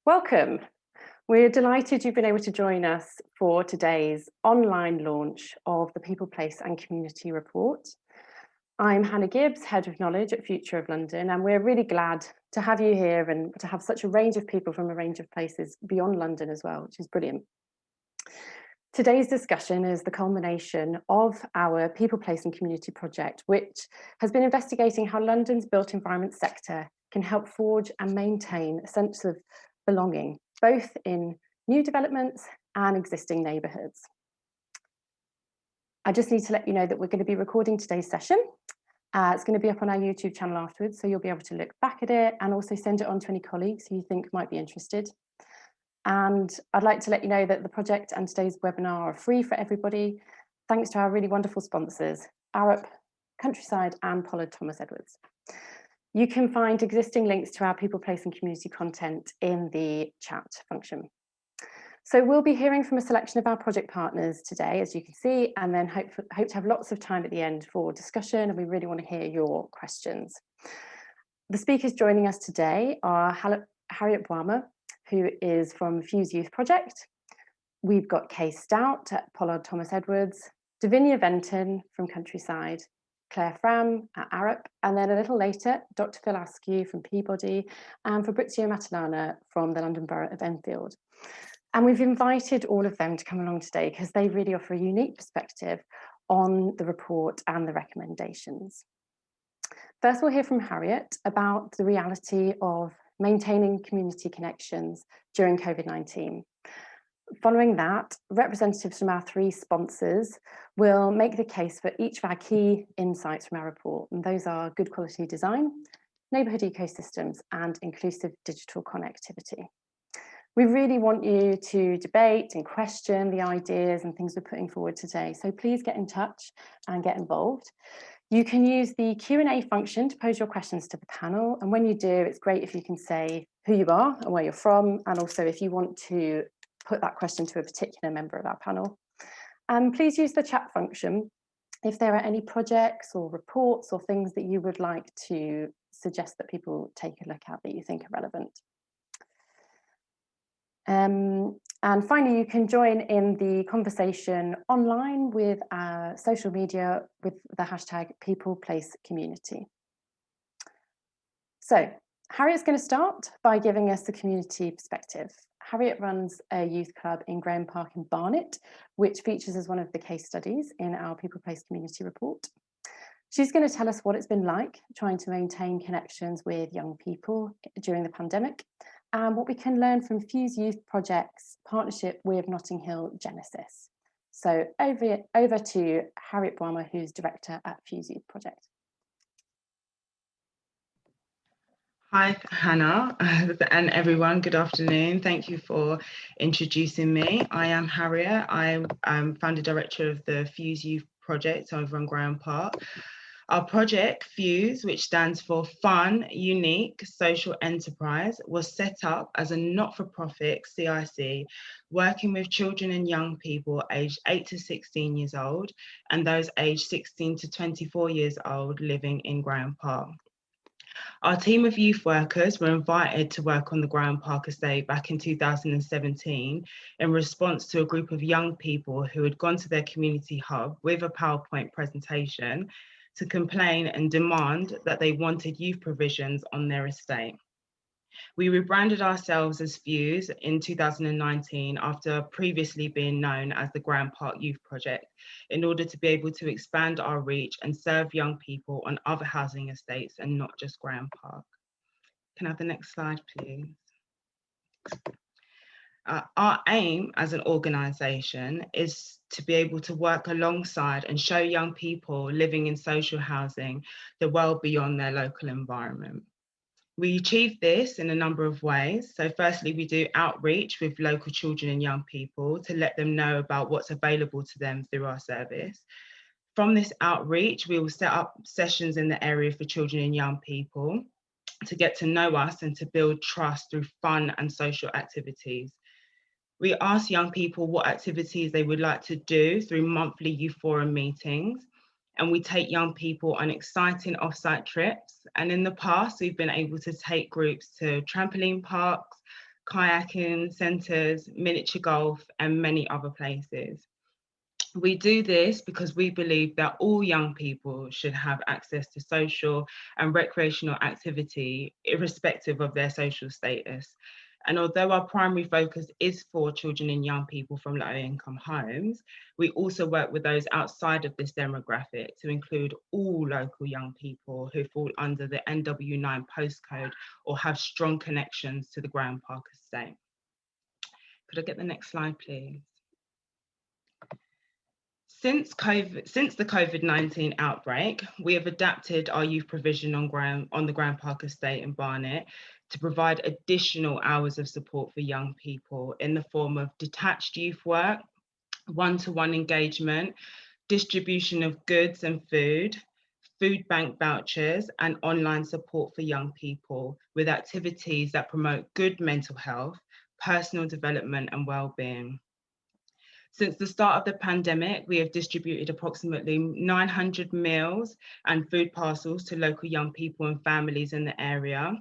Welcome. We're delighted you've been able to join us for today's online launch of the People, Place and Community Report. I'm Hannah Gibbs, Head of Knowledge at Future of London, and we're really glad to have you here and to have such a range of people from a range of places beyond London as well, which is brilliant. Today's discussion is the culmination of our People, Place and Community project, which has been investigating how London's built environment sector can help forge and maintain a sense of belonging, both in new developments and existing neighbourhoods. I just need to let you know that we're going to be recording today's session. It's going to be up on our YouTube channel afterwards, so you'll be able to look back at it and also send it on to any colleagues who you think might be interested. And I'd like to let you know that the project and today's webinar are free for everybody, thanks to our really wonderful sponsors, Arup, Countryside and Pollard Thomas Edwards. You can find existing links to our People, Place and Community content in the chat function. So we'll be hearing from a selection of our project partners today, as you can see, and then hope to have lots of time at the end for discussion, and we really want to hear your questions. The speakers joining us today are Harriet Boama, who is from Fuse Youth Project. We've got Kay Stout at Pollard Thomas Edwards, Davinia Venton from Countryside, Claire Fram at Arup, and then a little later, Dr. Phil Askew from Peabody, and Fabrizio Matalana from the London Borough of Enfield. And we've invited all of them to come along today because they really offer a unique perspective on the report and the recommendations. First, we'll hear from Harriet about the reality of maintaining community connections during COVID-19. Following that, representatives from our three sponsors will make the case for each of our key insights from our report, and those are good quality design, neighbourhood ecosystems, and inclusive digital connectivity. We really want you to debate and question the ideas and things we're putting forward today, so please get in touch and get involved. You can use the Q&A function to pose your questions to the panel, and when you do, it's great if you can say who you are and where you're from, and also if you want to put that question to a particular member of our panel. And please use the chat function if there are any projects or reports or things that you would like to suggest that people take a look at that you think are relevant. And finally, you can join in the conversation online with our social media with the hashtag #PeoplePlaceCommunity. So Harriet's going to start by giving us the community perspective. Harriet runs a youth club in Graham Park in Barnet, which features as one of the case studies in our People Place Community Report. She's going to tell us what it's been like trying to maintain connections with young people during the pandemic, and what we can learn from Fuse Youth Project's partnership with Notting Hill Genesis. So over to Harriet Boama, who's director at Fuse Youth Project. Hi, Hannah, and everyone, good afternoon. Thank you for introducing me. I am Harriet. I am founder director of the Fuse Youth Project over on Graham Park. Our project, Fuse, which stands for Fun, Unique, Social Enterprise, was set up as a not-for-profit CIC, working with children and young people aged 8 to 16 years old, and those aged 16 to 24 years old living in Graham Park. Our team of youth workers were invited to work on the Graham Park estate back in 2017 in response to a group of young people who had gone to their community hub with a PowerPoint presentation to complain and demand that they wanted youth provisions on their estate. We rebranded ourselves as Fuse in 2019 after previously being known as the Graham Park Youth Project in order to be able to expand our reach and serve young people on other housing estates and not just Graham Park. Can I have the next slide, please? Our aim as an organisation is to be able to work alongside and show young people living in social housing the world beyond their local environment. We achieve this in a number of ways. So firstly, we do outreach with local children and young people to let them know about what's available to them through our service. From this outreach, we will set up sessions in the area for children and young people to get to know us and to build trust through fun and social activities. We ask young people what activities they would like to do through monthly youth forum meetings, and we take young people on exciting off-site trips. And in the past, we've been able to take groups to trampoline parks, kayaking centres, miniature golf, and many other places. We do this because we believe that all young people should have access to social and recreational activity, irrespective of their social status. And although our primary focus is for children and young people from low income homes, we also work with those outside of this demographic to include all local young people who fall under the NW9 postcode or have strong connections to the Graham Park estate. Could I get the next slide, please? Since the COVID-19 outbreak, we have adapted our youth provision on the Graham Park estate in Barnet to provide additional hours of support for young people in the form of detached youth work, one-to-one engagement, distribution of goods and food bank vouchers, and online support for young people with activities that promote good mental health, personal development, and well-being. Since the start of the pandemic, we have distributed approximately 900 meals and food parcels to local young people and families in the area.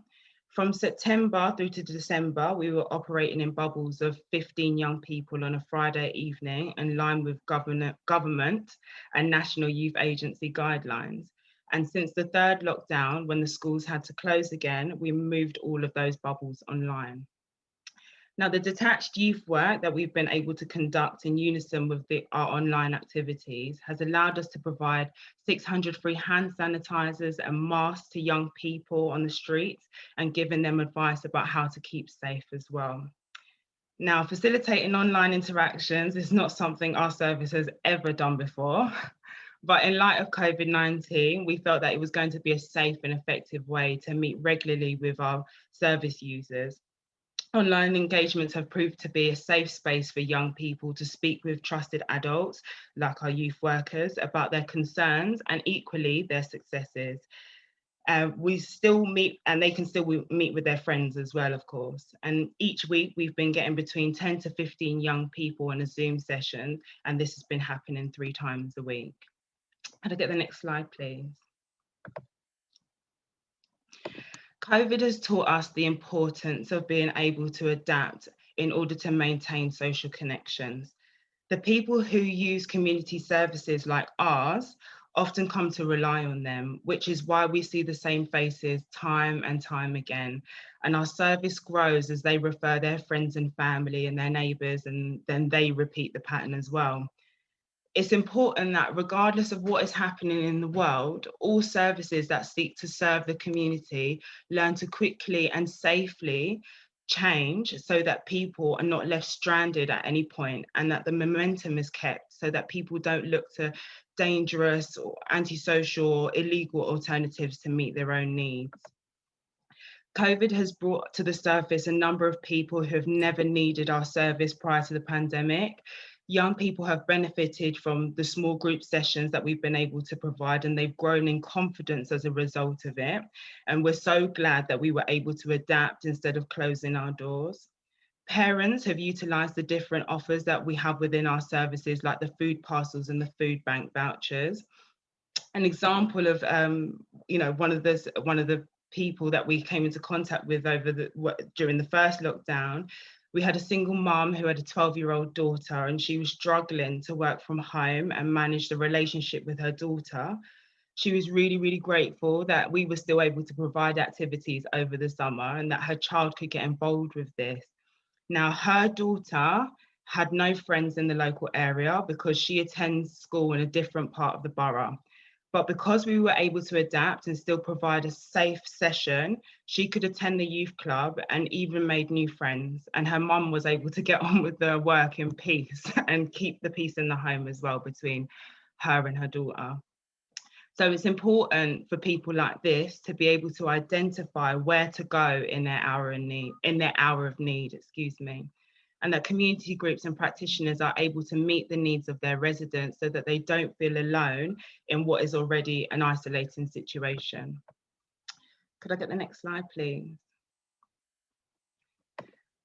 From September through to December, we were operating in bubbles of 15 young people on a Friday evening in line with government and National Youth Agency guidelines. And since the third lockdown, when the schools had to close again, we moved all of those bubbles online. Now, the detached youth work that we've been able to conduct in unison with our online activities has allowed us to provide 600 free hand sanitizers and masks to young people on the streets and giving them advice about how to keep safe as well. Now, facilitating online interactions is not something our service has ever done before. But in light of COVID-19, we felt that it was going to be a safe and effective way to meet regularly with our service users. Online engagements have proved to be a safe space for young people to speak with trusted adults, like our youth workers, about their concerns and equally their successes. We still meet, and they can still meet with their friends as well, of course. And each week we've been getting between 10 to 15 young people in a Zoom session, and this has been happening 3 times a week. Could I get the next slide, please? COVID has taught us the importance of being able to adapt in order to maintain social connections. The people who use community services like ours often come to rely on them, which is why we see the same faces time and time again. And our service grows as they refer their friends and family and their neighbours, and then they repeat the pattern as well. It's important that regardless of what is happening in the world, all services that seek to serve the community learn to quickly and safely change so that people are not left stranded at any point, and that the momentum is kept so that people don't look to dangerous or antisocial or illegal alternatives to meet their own needs. COVID has brought to the surface a number of people who have never needed our service prior to the pandemic. Young people have benefited from the small group sessions that we've been able to provide, and they've grown in confidence as a result of it. And we're so glad that we were able to adapt instead of closing our doors. Parents have utilised the different offers that we have within our services, like the food parcels and the food bank vouchers. An example of, one of the people that we came into contact with during the first lockdown. We had a single mum who had a 12-year-old daughter, and she was struggling to work from home and manage the relationship with her daughter. She was really, really grateful that we were still able to provide activities over the summer and that her child could get involved with this. Now, her daughter had no friends in the local area because she attends school in a different part of the borough. But because we were able to adapt and still provide a safe session, she could attend the youth club and even made new friends. And her mum was able to get on with the work in peace and keep the peace in the home as well between her and her daughter. So it's important for people like this to be able to identify where to go in their hour of need, and that community groups and practitioners are able to meet the needs of their residents so that they don't feel alone in what is already an isolating situation. Could I get the next slide, please?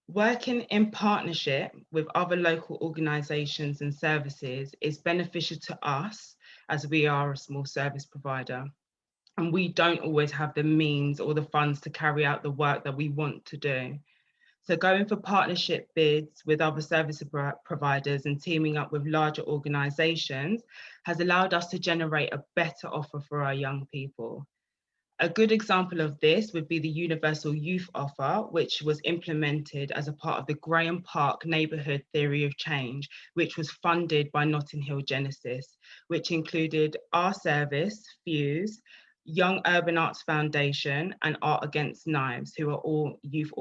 Working in partnership with other local organisations and services is beneficial to us as we are a small service provider. And we don't always have the means or the funds to carry out the work that we want to do. So going for partnership bids with other service providers and teaming up with larger organisations has allowed us to generate a better offer for our young people. A good example of this would be the Universal Youth Offer, which was implemented as a part of the Graham Park Neighbourhood Theory of Change, which was funded by Notting Hill Genesis, which included our service, Fuse, Young Urban Arts Foundation, and Art Against Knives, who are all youth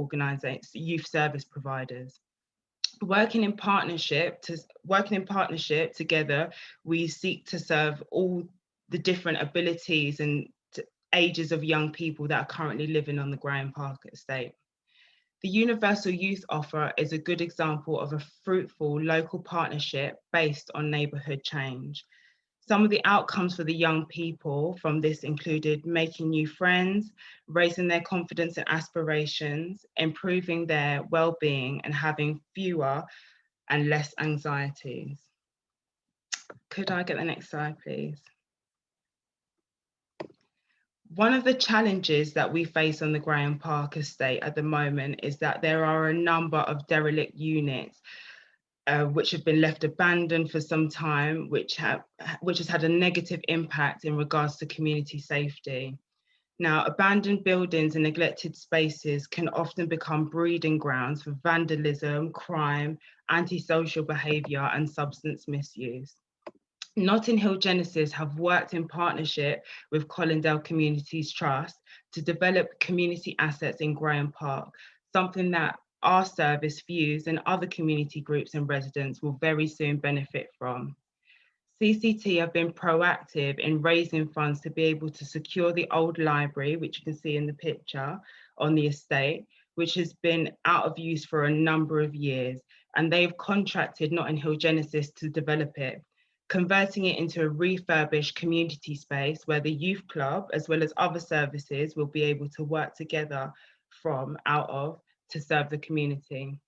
service providers. Working in partnership together, we seek to serve all the different abilities and ages of young people that are currently living on the Graham Park estate. The Universal Youth Offer is a good example of a fruitful local partnership based on neighbourhood change. Some of the outcomes for the young people from this included making new friends, raising their confidence and aspirations, improving their well-being, and having fewer and less anxieties. Could I get the next slide, please? One of the challenges that we face on the Graham Park estate at the moment is that there are a number of derelict units which have been left abandoned for some time, which has had a negative impact in regards to community safety. Now, abandoned buildings and neglected spaces can often become breeding grounds for vandalism, crime, antisocial behaviour, and substance misuse. Notting Hill Genesis have worked in partnership with Colindale Communities Trust to develop community assets in Graham Park, something that our service, Fuse, and other community groups and residents will very soon benefit from. CCT have been proactive in raising funds to be able to secure the old library, which you can see in the picture on the estate, which has been out of use for a number of years, and they've contracted Notting Hill Genesis to develop it, converting it into a refurbished community space where the youth club, as well as other services, will be able to work together out of to serve the community.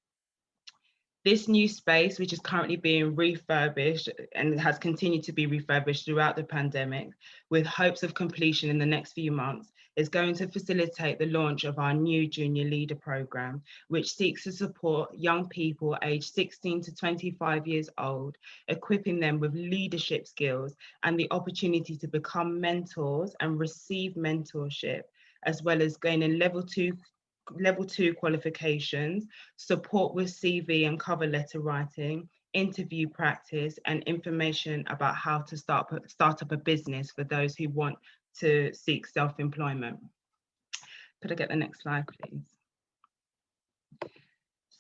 This new space, which is currently being refurbished and has continued to be refurbished throughout the pandemic, with hopes of completion in the next few months, is going to facilitate the launch of our new Junior Leader Programme, which seeks to support young people aged 16 to 25 years old, equipping them with leadership skills and the opportunity to become mentors and receive mentorship, as well as gaining level two qualifications, support with CV and cover letter writing, interview practice, and information about how to start up a business for those who want to seek self-employment. Could I get the next slide, please?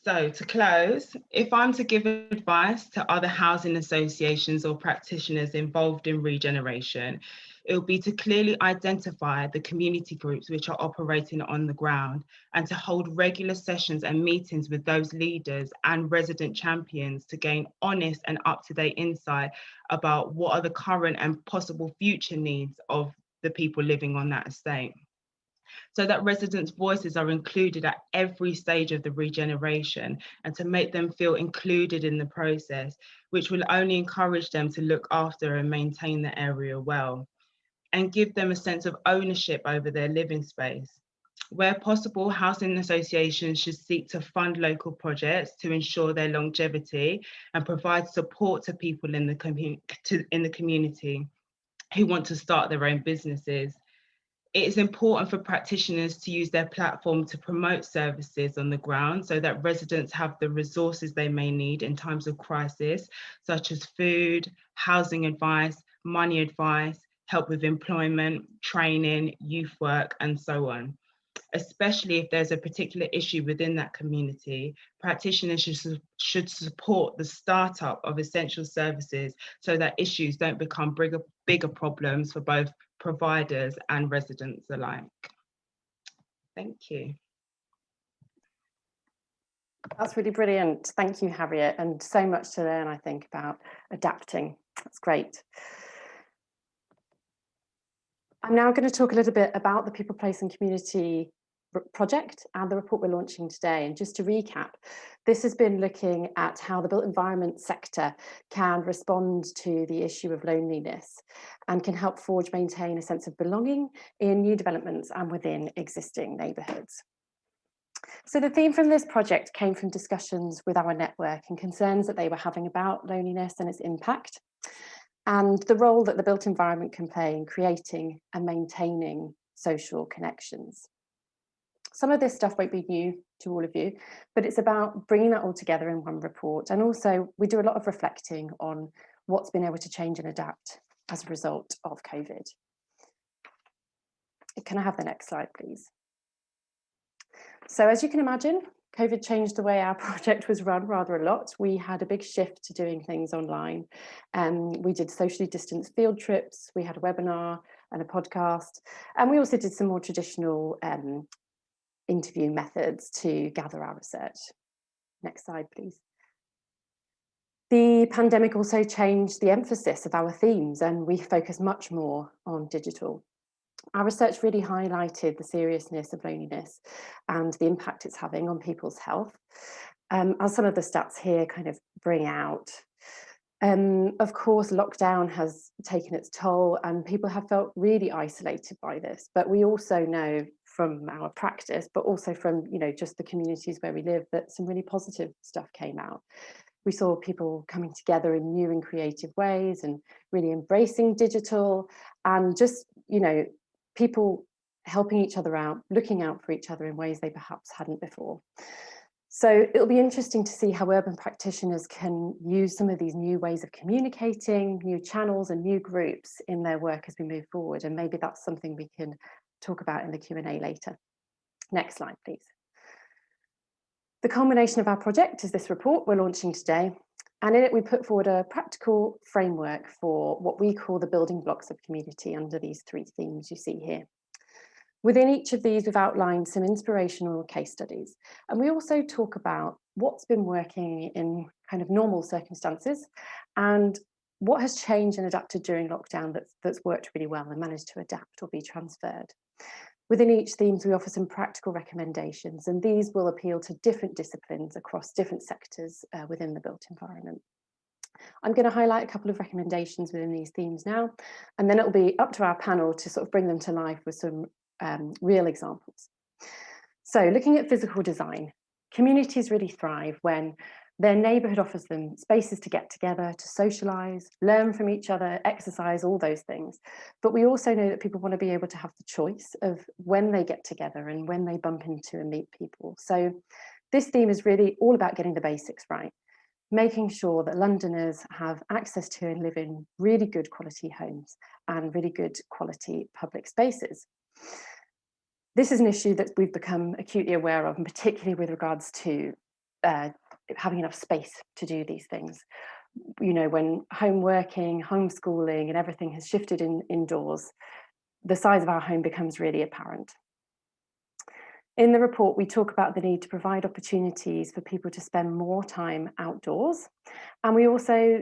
So to close, if I'm to give advice to other housing associations or practitioners involved in regeneration, it will be to clearly identify the community groups which are operating on the ground and to hold regular sessions and meetings with those leaders and resident champions to gain honest and up-to-date insight about what are the current and possible future needs of the people living on that estate, so that residents' voices are included at every stage of the regeneration and to make them feel included in the process, which will only encourage them to look after and maintain the area well, and give them a sense of ownership over their living space. Where possible, housing associations should seek to fund local projects to ensure their longevity and provide support to people in the community who want to start their own businesses. It is important for practitioners to use their platform to promote services on the ground so that residents have the resources they may need in times of crisis, such as food, housing advice, money advice, help with employment, training, youth work, and so on. Especially if there's a particular issue within that community, practitioners should support the startup of essential services so that issues don't become bigger problems for both providers and residents alike. Thank you. That's really brilliant. Thank you, Harriet, and so much to learn, I think, about adapting. That's great. I'm now going to talk a little bit about the People, Place and Community project and the report we're launching today. And just to recap, this has been looking at how the built environment sector can respond to the issue of loneliness and can help maintain a sense of belonging in new developments and within existing neighbourhoods. So the theme from this project came from discussions with our network and concerns that they were having about loneliness and its impact, and the role that the built environment can play in creating and maintaining social connections. Some of this stuff won't be new to all of you, but it's about bringing that all together in one report. And also we do a lot of reflecting on what's been able to change and adapt as a result of COVID. Can I have the next slide, please? So as you can imagine, COVID changed the way our project was run rather a lot. We had a big shift to doing things online. We did socially distanced field trips, we had a webinar and a podcast, and we also did some more traditional interview methods to gather our research. Next slide, please. The pandemic also changed the emphasis of our themes, and we focus much more on digital. Our research really highlighted the seriousness of loneliness and the impact it's having on people's health. As some of the stats here kind of bring out, of course, lockdown has taken its toll and people have felt really isolated by this. But we also know from our practice, but also from just the communities where we live, that some really positive stuff came out. We saw people coming together in new and creative ways and really embracing digital, and just people helping each other out, looking out for each other in ways they perhaps hadn't before. So it'll be interesting to see how urban practitioners can use some of these new ways of communicating, new channels and new groups in their work as we move forward. And maybe that's something we can talk about in the Q&A later. Next slide, please. The culmination of our project is this report we're launching today. And in it, we put forward a practical framework for what we call the building blocks of community under these 3 themes you see here. Within each of these, we've outlined some inspirational case studies. And we also talk about what's been working in kind of normal circumstances and what has changed and adapted during lockdown that's worked really well and managed to adapt or be transferred. Within each themes, we offer some practical recommendations, and these will appeal to different disciplines across different sectors within the built environment. I'm going to highlight a couple of recommendations within these themes now, and then it'll be up to our panel to sort of bring them to life with some real examples. So looking at physical design, communities really thrive when their neighbourhood offers them spaces to get together, to socialise, learn from each other, exercise, all those things. But we also know that people want to be able to have the choice of when they get together and when they bump into and meet people. So this theme is really all about getting the basics right, making sure that Londoners have access to and live in really good quality homes and really good quality public spaces. This is an issue that we've become acutely aware of, and particularly with regards to having enough space to do these things. When home working, homeschooling and everything has shifted indoors, the size of our home becomes really apparent. In the report, we talk about the need to provide opportunities for people to spend more time outdoors. And we also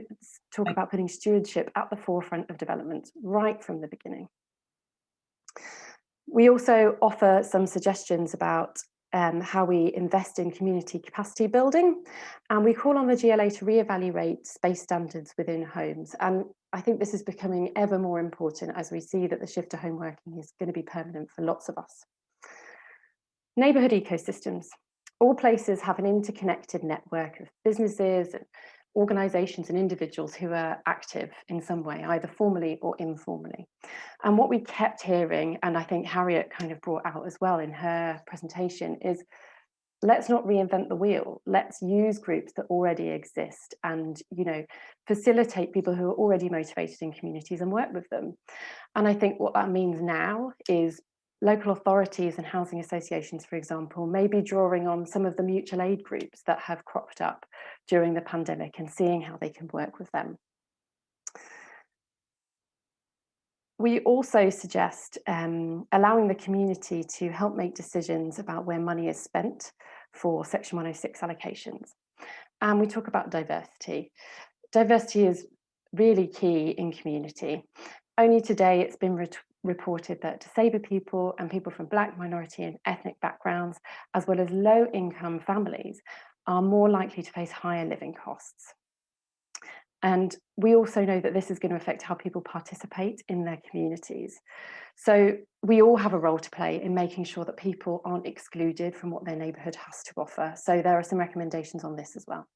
talk about putting stewardship at the forefront of development right from the beginning. We also offer some suggestions about how we invest in community capacity building, and we call on the GLA to reevaluate space standards within homes. And I think this is becoming ever more important as we see that the shift to home working is going to be permanent for lots of us. Neighbourhood ecosystems. All places have an interconnected network of businesses, organisations and individuals who are active in some way, either formally or informally. And what we kept hearing, and I think Harriet kind of brought out as well in her presentation, is let's not reinvent the wheel. Let's use groups that already exist and, facilitate people who are already motivated in communities and work with them. And I think what that means now is local authorities and housing associations, for example, may be drawing on some of the mutual aid groups that have cropped up during the pandemic and seeing how they can work with them. We also suggest allowing the community to help make decisions about where money is spent for Section 106 allocations. And we talk about diversity. Diversity is really key in community. Only today it's been reported that disabled people and people from Black, minority and ethnic backgrounds, as well as low-income families, are more likely to face higher living costs. And we also know that this is going to affect how people participate in their communities. So we all have a role to play in making sure that people aren't excluded from what their neighbourhood has to offer. So there are some recommendations on this as well.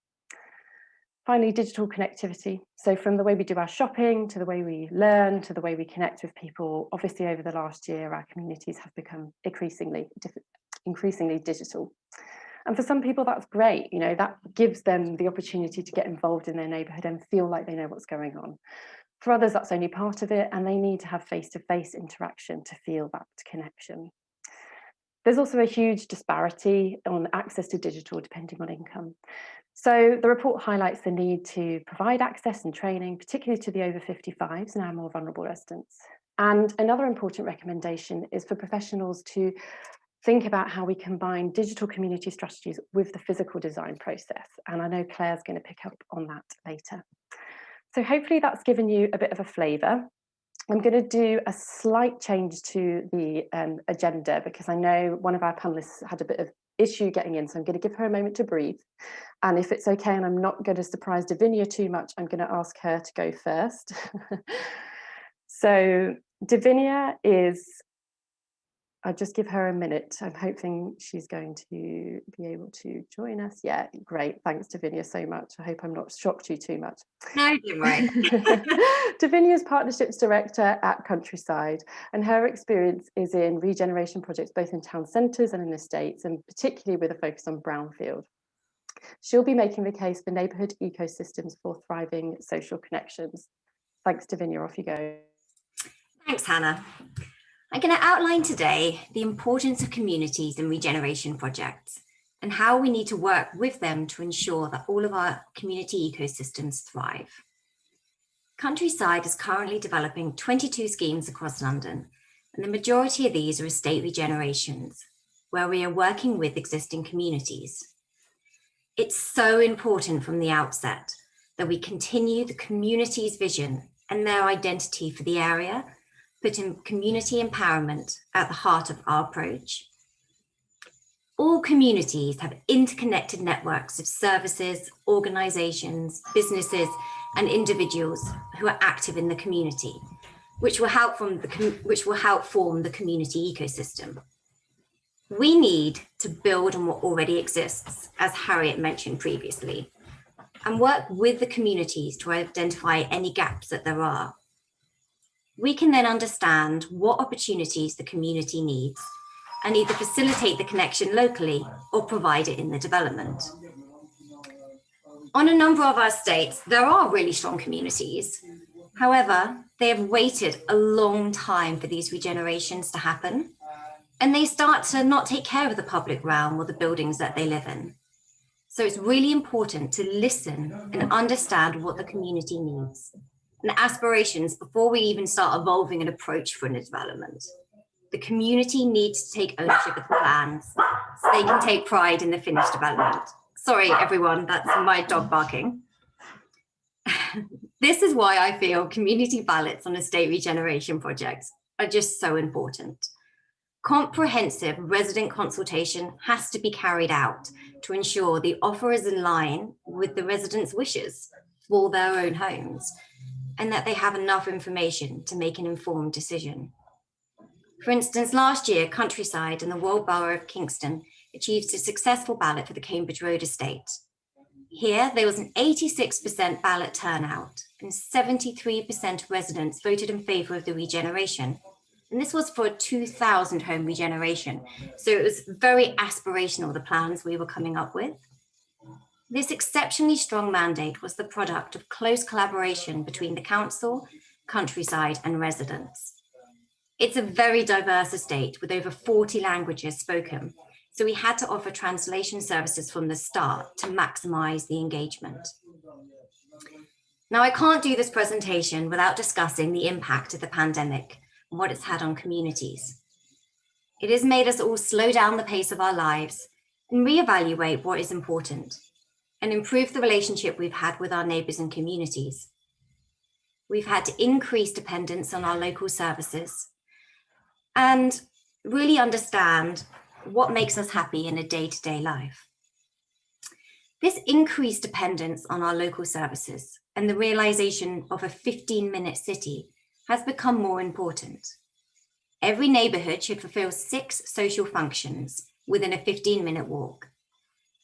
Finally, digital connectivity. So from the way we do our shopping, to the way we learn, to the way we connect with people, obviously over the last year, our communities have become increasingly digital. And for some people, that's great. You know, that gives them the opportunity to get involved in their neighbourhood and feel like they know what's going on. For others, that's only part of it, and they need to have face-to-face interaction to feel that connection. There's also a huge disparity on access to digital depending on income. So the report highlights the need to provide access and training, particularly to the over 55s and our more vulnerable residents. And another important recommendation is for professionals to think about how we combine digital community strategies with the physical design process. And I know Claire's going to pick up on that later. So hopefully that's given you a bit of a flavour. I'm going to do a slight change to the agenda because I know one of our panellists had a bit of issue getting in, so I'm going to give her a moment to breathe. And if it's okay, and I'm not going to surprise Davinia too much, I'm going to ask her to go first. So Davinia is, I'll just give her a minute. I'm hoping she's going to be able to join us. Yeah, great. Thanks, Davinia, so much. I hope I'm not shocked you too much. No, don't worry. Davinia is Partnerships Director at Countryside, and her experience is in regeneration projects, both in town centres and in estates, and particularly with a focus on brownfield. She'll be making the case for neighbourhood ecosystems for thriving social connections. Thanks, Davinia. Off you go. Thanks, Hannah. I'm going to outline today the importance of communities and regeneration projects and how we need to work with them to ensure that all of our community ecosystems thrive. Countryside is currently developing 22 schemes across London, and the majority of these are estate regenerations, where we are working with existing communities. It's so important from the outset that we continue the community's vision and their identity for the area, putting community empowerment at the heart of our approach. All communities have interconnected networks of services, organisations, businesses, and individuals who are active in the community, which will help form the community ecosystem. We need to build on what already exists, as Harriet mentioned previously, and work with the communities to identify any gaps that there are. We can then understand what opportunities the community needs and either facilitate the connection locally or provide it in the development. On a number of our estates, there are really strong communities. However, they have waited a long time for these regenerations to happen, and they start to not take care of the public realm or the buildings that they live in. So it's really important to listen and understand what the community needs and aspirations before we even start evolving an approach for a development. The community needs to take ownership of the plans so they can take pride in the finished development. Sorry, everyone, that's my dog barking. This is why I feel community ballots on estate regeneration projects are just so important. Comprehensive resident consultation has to be carried out to ensure the offer is in line with the residents' wishes for their own homes, and that they have enough information to make an informed decision. For instance, last year, Countryside and the World Borough of Kingston achieved a successful ballot for the Cambridge Road estate. Here, there was an 86% ballot turnout, and 73% of residents voted in favour of the regeneration. And this was for a 2,000 home regeneration. So it was very aspirational, the plans we were coming up with. This exceptionally strong mandate was the product of close collaboration between the council, Countryside, and residents. It's a very diverse estate with over 40 languages spoken, so we had to offer translation services from the start to maximise the engagement. Now, I can't do this presentation without discussing the impact of the pandemic and what it's had on communities. It has made us all slow down the pace of our lives and reevaluate what is important, and improve the relationship we've had with our neighbours and communities. We've had to increase dependence on our local services and really understand what makes us happy in a day-to-day life. This increased dependence on our local services and the realization of a 15-minute city has become more important. Every neighborhood should fulfill 6 social functions within a 15-minute walk: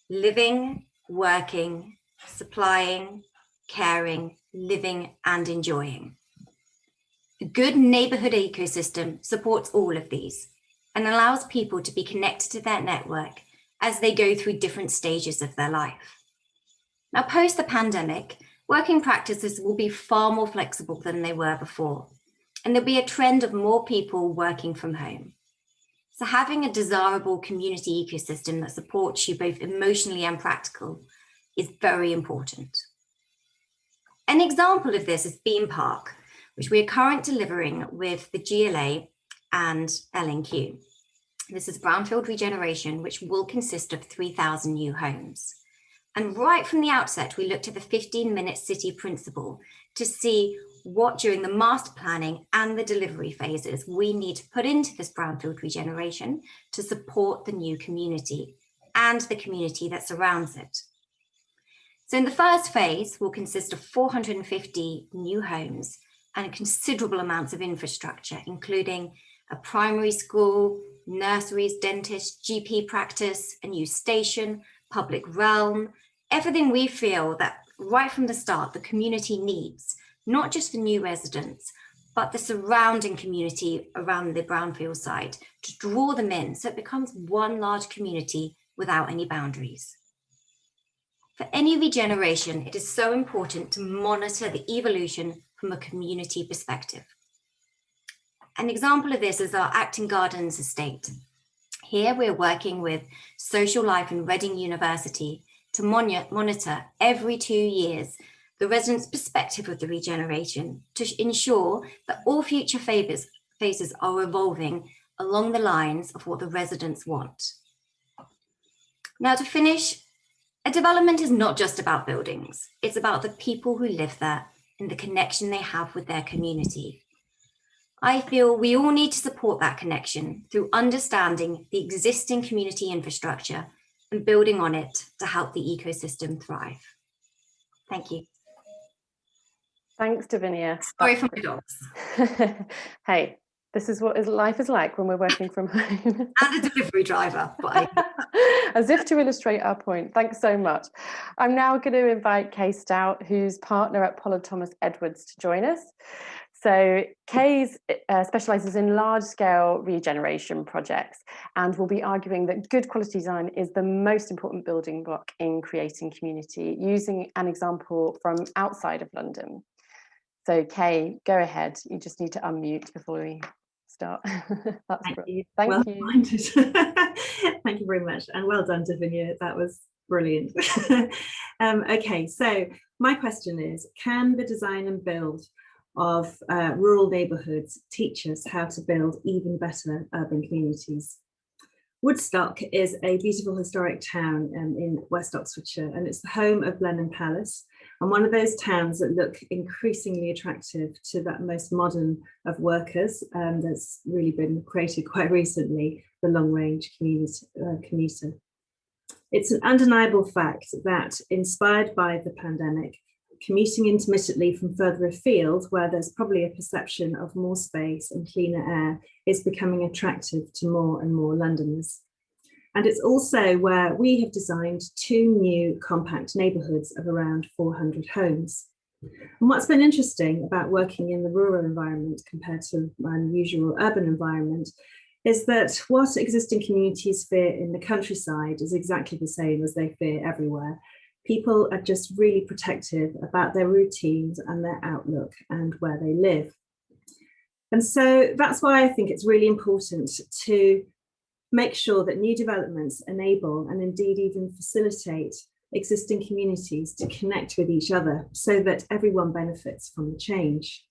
living, working, supplying, caring, living, and enjoying. A good neighborhood ecosystem supports all of these and allows people to be connected to their network as they go through different stages of their life. Now, post the pandemic, working practices will be far more flexible than they were before, and there'll be a trend of more people working from home. So having a desirable community ecosystem that supports you both emotionally and practical is very important. An example of this is Beam Park, which we are currently delivering with the GLA and L&Q. This is brownfield regeneration, which will consist of 3,000 new homes. And right from the outset, we looked at the 15-minute city principle to see what during the master planning and the delivery phases we need to put into this brownfield regeneration to support the new community and the community that surrounds it. So in the first phase will consist of 450 new homes and considerable amounts of infrastructure, including a primary school, nurseries, dentists, GP practice, a new station, public realm, everything we feel that right from the start the community needs, not just for new residents, but the surrounding community around the brownfield site to draw them in so it becomes one large community without any boundaries. For any regeneration, it is so important to monitor the evolution from a community perspective. An example of this is our Acton Gardens estate. Here we're working with Social Life and Reading University to monitor every 2 years the residents' perspective of the regeneration to ensure that all future phases are evolving along the lines of what the residents want. Now, to finish, a development is not just about buildings. It's about the people who live there and the connection they have with their community. I feel we all need to support that connection through understanding the existing community infrastructure and building on it to help the ecosystem thrive. Thank you. Thanks, Davinia. Sorry for my dogs. Hey, this is what life is like when we're working from home. And a delivery driver. As if to illustrate our point. Thanks so much. I'm now going to invite Kay Stout, who's partner at Pollard Thomas Edwards, to join us. So Kay specialises in large-scale regeneration projects and will be arguing that good quality design is the most important building block in creating community, using an example from outside of London. So Kay, go ahead. You just need to unmute before we start. Thank you. Thank you. Thank you very much, and well done, Davinia. That was brilliant. Okay, so my question is, can the design and build of rural neighbourhoods teach us how to build even better urban communities? Woodstock is a beautiful historic town in West Oxfordshire, and it's the home of Blenheim Palace, and one of those towns that look increasingly attractive to that most modern of workers that's really been created quite recently, the long-range commuter. It's an undeniable fact that, inspired by the pandemic, commuting intermittently from further afield, where there's probably a perception of more space and cleaner air, is becoming attractive to more and more Londoners. And it's also where we have designed 2 new compact neighbourhoods of around 400 homes. And what's been interesting about working in the rural environment compared to my usual urban environment is that what existing communities fear in the countryside is exactly the same as they fear everywhere. People are just really protective about their routines and their outlook and where they live. And so that's why I think it's really important to make sure that new developments enable and indeed even facilitate existing communities to connect with each other so that everyone benefits from the change.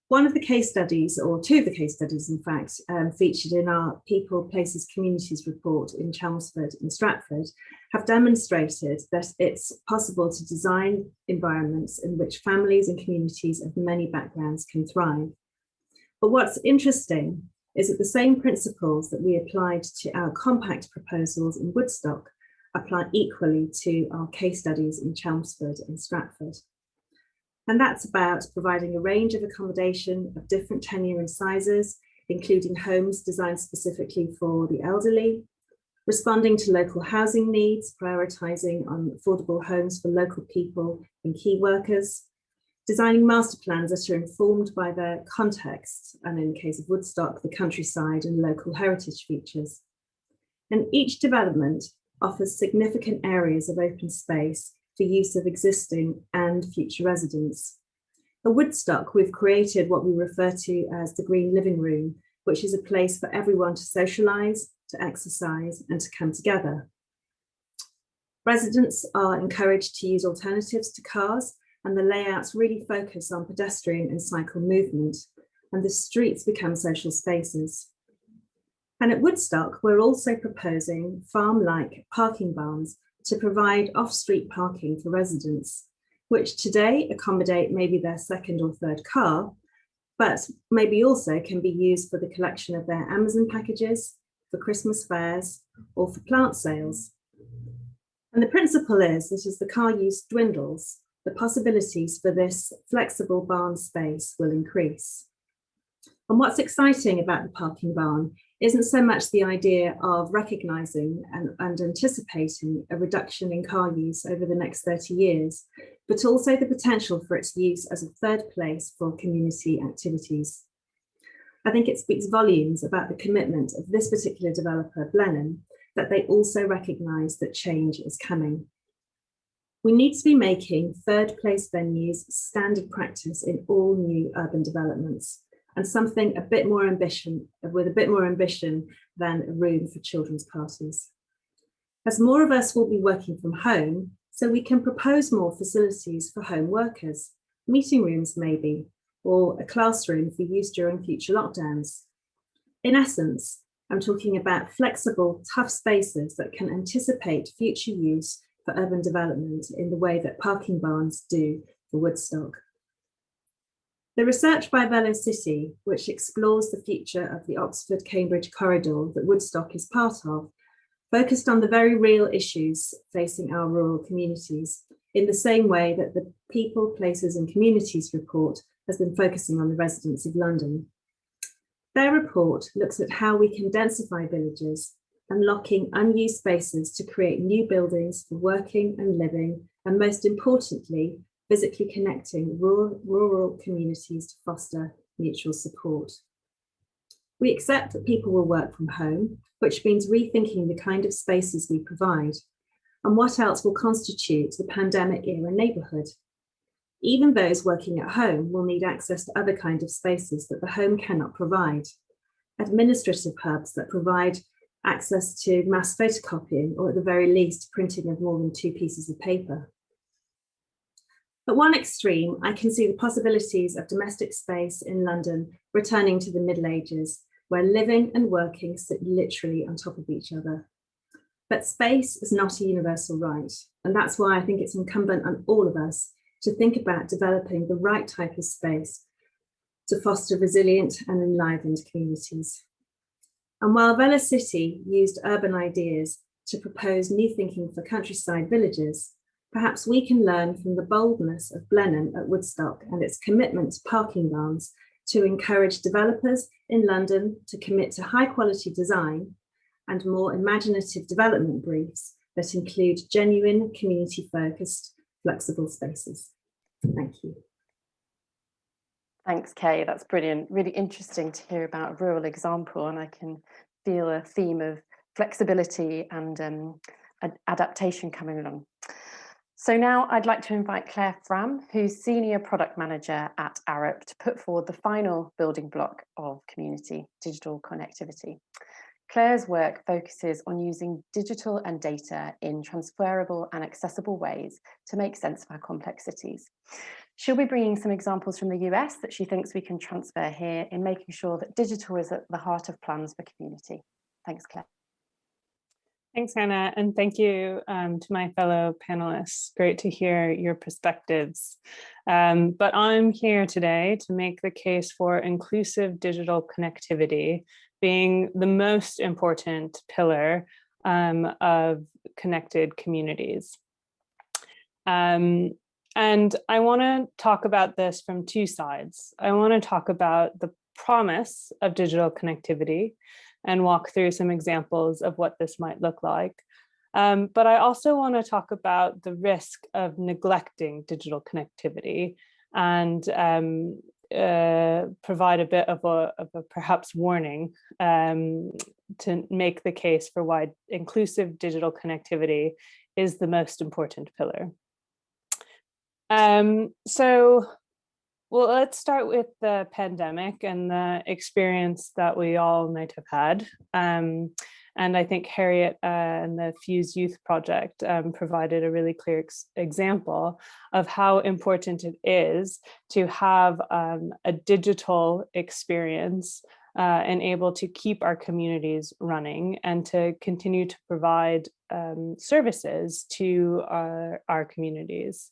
One of the case studies, or 2 of the case studies in fact, featured in our People, Places, Communities report in Chelmsford and Stratford have demonstrated that it's possible to design environments in which families and communities of many backgrounds can thrive. But what's interesting is that the same principles that we applied to our compact proposals in Woodstock apply equally to our case studies in Chelmsford and Stratford. And that's about providing a range of accommodation of different tenure and sizes, including homes designed specifically for the elderly, responding to local housing needs, prioritising on affordable homes for local people and key workers, designing master plans that are informed by their context, and in the case of Woodstock, the countryside and local heritage features. And each development offers significant areas of open space for use of existing and future residents. At Woodstock, we've created what we refer to as the Green Living Room, which is a place for everyone to socialise, to exercise, and to come together. Residents are encouraged to use alternatives to cars, and the layouts really focus on pedestrian and cycle movement, and the streets become social spaces. And at Woodstock, we're also proposing farm-like parking barns to provide off-street parking for residents, which today accommodate maybe their second or third car, but maybe also can be used for the collection of their Amazon packages, for Christmas fairs, or for plant sales. And the principle is that as the car use dwindles, the possibilities for this flexible barn space will increase. And what's exciting about the parking barn isn't so much the idea of recognising and anticipating a reduction in car use over the next 30 years, but also the potential for its use as a third place for community activities. I think it speaks volumes about the commitment of this particular developer, Blenheim, that they also recognise that change is coming. We need to be making third place venues standard practice in all new urban developments, and something with a bit more ambition than a room for children's parties. As more of us will be working from home, so we can propose more facilities for home workers, meeting rooms maybe, or a classroom for use during future lockdowns. In essence, I'm talking about flexible, tough spaces that can anticipate future use for urban development in the way that parking barns do for Woodstock. The research by Velocity, which explores the future of the Oxford-Cambridge corridor that Woodstock is part of, focused on the very real issues facing our rural communities, in the same way that the People, Places and Communities report has been focusing on the residents of London. Their report looks at how we can densify villages, unlocking unused spaces to create new buildings for working and living, and most importantly, physically connecting rural communities to foster mutual support. We accept that people will work from home, which means rethinking the kind of spaces we provide, and what else will constitute the pandemic era neighbourhood. Even those working at home will need access to other kinds of spaces that the home cannot provide. Administrative hubs that provide access to mass photocopying, or at the very least, printing of more than 2 pieces of paper. At one extreme, I can see the possibilities of domestic space in London returning to the Middle Ages, where living and working sit literally on top of each other. But space is not a universal right, and that's why I think it's incumbent on all of us to think about developing the right type of space to foster resilient and enlivened communities. And while Velocity used urban ideas to propose new thinking for countryside villages, perhaps we can learn from the boldness of Blenheim at Woodstock and its commitment to parking barns to encourage developers in London to commit to high quality design and more imaginative development briefs that include genuine community focused flexible spaces. Thank you. Thanks, Kay. That's brilliant. Really interesting to hear about a rural example, and I can feel a theme of flexibility and adaptation coming along. So now I'd like to invite Claire Fram, who's Senior Product Manager at Arup, to put forward the final building block of community digital connectivity. Claire's work focuses on using digital and data in transferable and accessible ways to make sense of our complexities. She'll be bringing some examples from the US that she thinks we can transfer here in making sure that digital is at the heart of plans for community. Thanks, Claire. Thanks, Hannah, and thank you to my fellow panelists. Great to hear your perspectives. But I'm here today to make the case for inclusive digital connectivity being the most important pillar of connected communities. And I want to talk about this from two sides. I want to talk about the promise of digital connectivity and walk through some examples of what this might look like. But I also want to talk about the risk of neglecting digital connectivity and provide a bit of a perhaps warning to make the case for why inclusive digital connectivity is the most important pillar. Well, let's start with the pandemic and the experience that we all might have had. And I think Harriet and the Fuse Youth Project provided a really clear example of how important it is to have a digital experience and able to keep our communities running and to continue to provide services to our communities.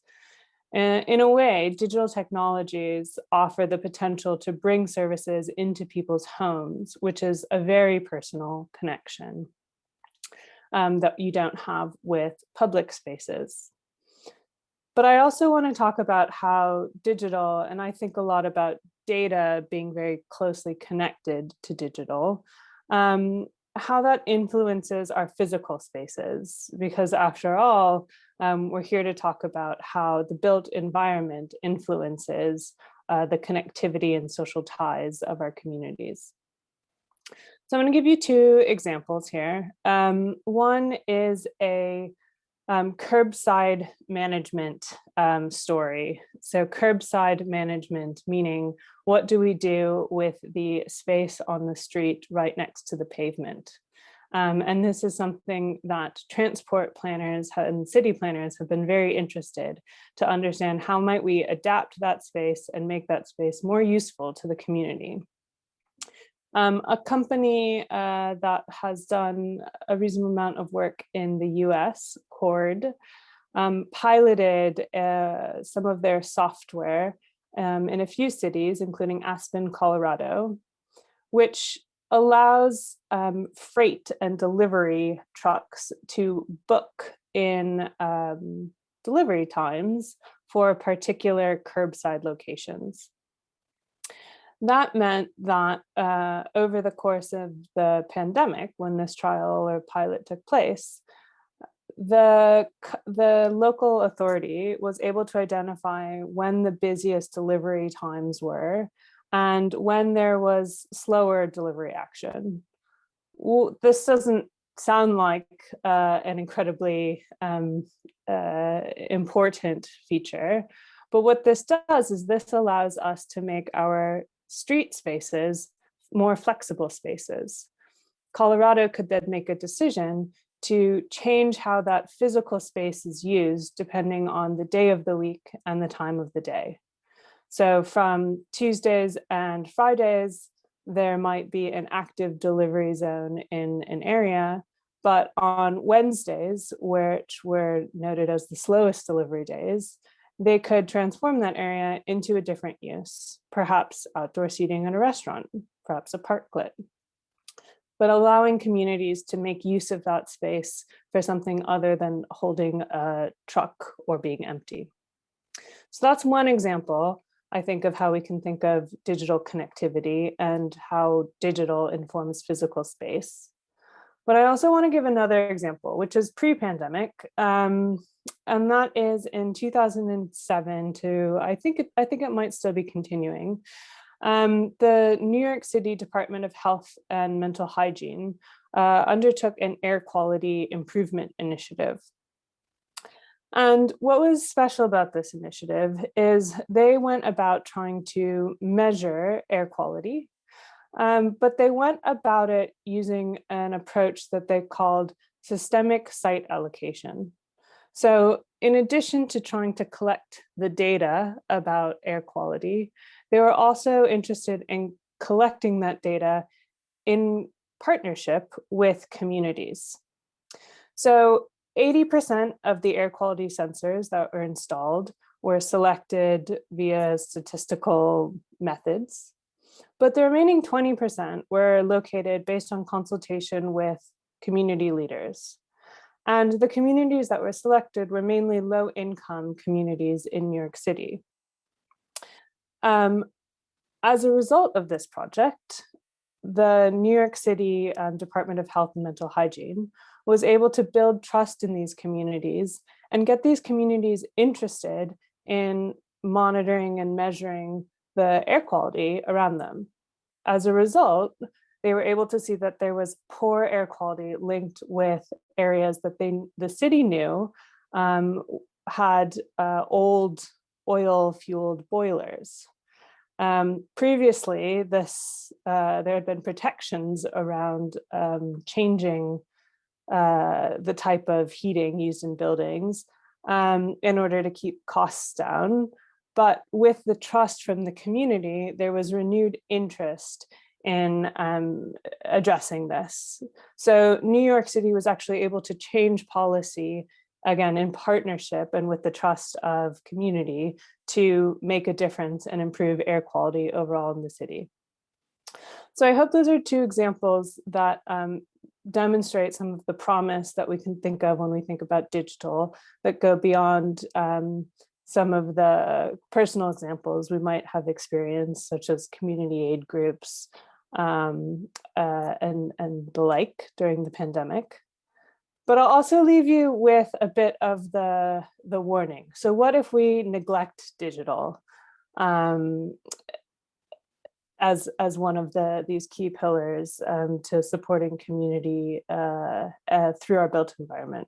In a way, digital technologies offer the potential to bring services into people's homes, which is a very personal connection that you don't have with public spaces. But I also want to talk about how digital, and I think a lot about data being very closely connected to digital, how that influences our physical spaces, because after all, we're here to talk about how the built environment influences the connectivity and social ties of our communities. So I'm going to give you two examples here. One is a curbside management story. So curbside management, meaning what do we do with the space on the street right next to the pavement? And this is something that transport planners and city planners have been very interested to understand. How might we adapt that space and make that space more useful to the community? A company that has done a reasonable amount of work in the US, Cord, piloted some of their software in a few cities, including Aspen, Colorado, which allows freight and delivery trucks to book in delivery times for particular curbside locations. That meant that over the course of the pandemic, when this trial or pilot took place, the local authority was able to identify when the busiest delivery times were and when there was slower delivery action. Well, this doesn't sound like an incredibly important feature, but what this does is this allows us to make our street spaces more flexible spaces. Colorado could then make a decision to change how that physical space is used depending on the day of the week and the time of the day. So from Tuesdays and Fridays, there might be an active delivery zone in an area, but on Wednesdays, which were noted as the slowest delivery days, they could transform that area into a different use, perhaps outdoor seating in a restaurant, perhaps a parklet, but allowing communities to make use of that space for something other than holding a truck or being empty. So that's one example, I think, of how we can think of digital connectivity and how digital informs physical space. But I also want to give another example, which is pre-pandemic, and that is in 2007 to, I think it might still be continuing. The New York City Department of Health and Mental Hygiene undertook an air quality improvement initiative. And what was special about this initiative is they went about trying to measure air quality, but they went about it using an approach that they called systemic site allocation. So in addition to trying to collect the data about air quality, they were also interested in collecting that data in partnership with communities. So 80% of the air quality sensors that were installed were selected via statistical methods, but the remaining 20% were located based on consultation with community leaders. And the communities that were selected were mainly low-income communities in New York City. As a result of this project, the New York City Department of Health and Mental Hygiene was able to build trust in these communities and get these communities interested in monitoring and measuring the air quality around them. As a result, they were able to see that there was poor air quality linked with areas that the city knew had old oil-fueled boilers. Previously, there had been protections around changing the type of heating used in buildings in order to keep costs down. But with the trust from the community, there was renewed interest in addressing this. So New York City was actually able to change policy, again, in partnership and with the trust of community, to make a difference and improve air quality overall in the city. So I hope those are two examples that demonstrate some of the promise that we can think of when we think about digital, that go beyond some of the personal examples we might have experienced, such as community aid groups and the like during the pandemic. But I'll also leave you with a bit of the warning. So what if we neglect digital as one of these key pillars to supporting community through our built environment?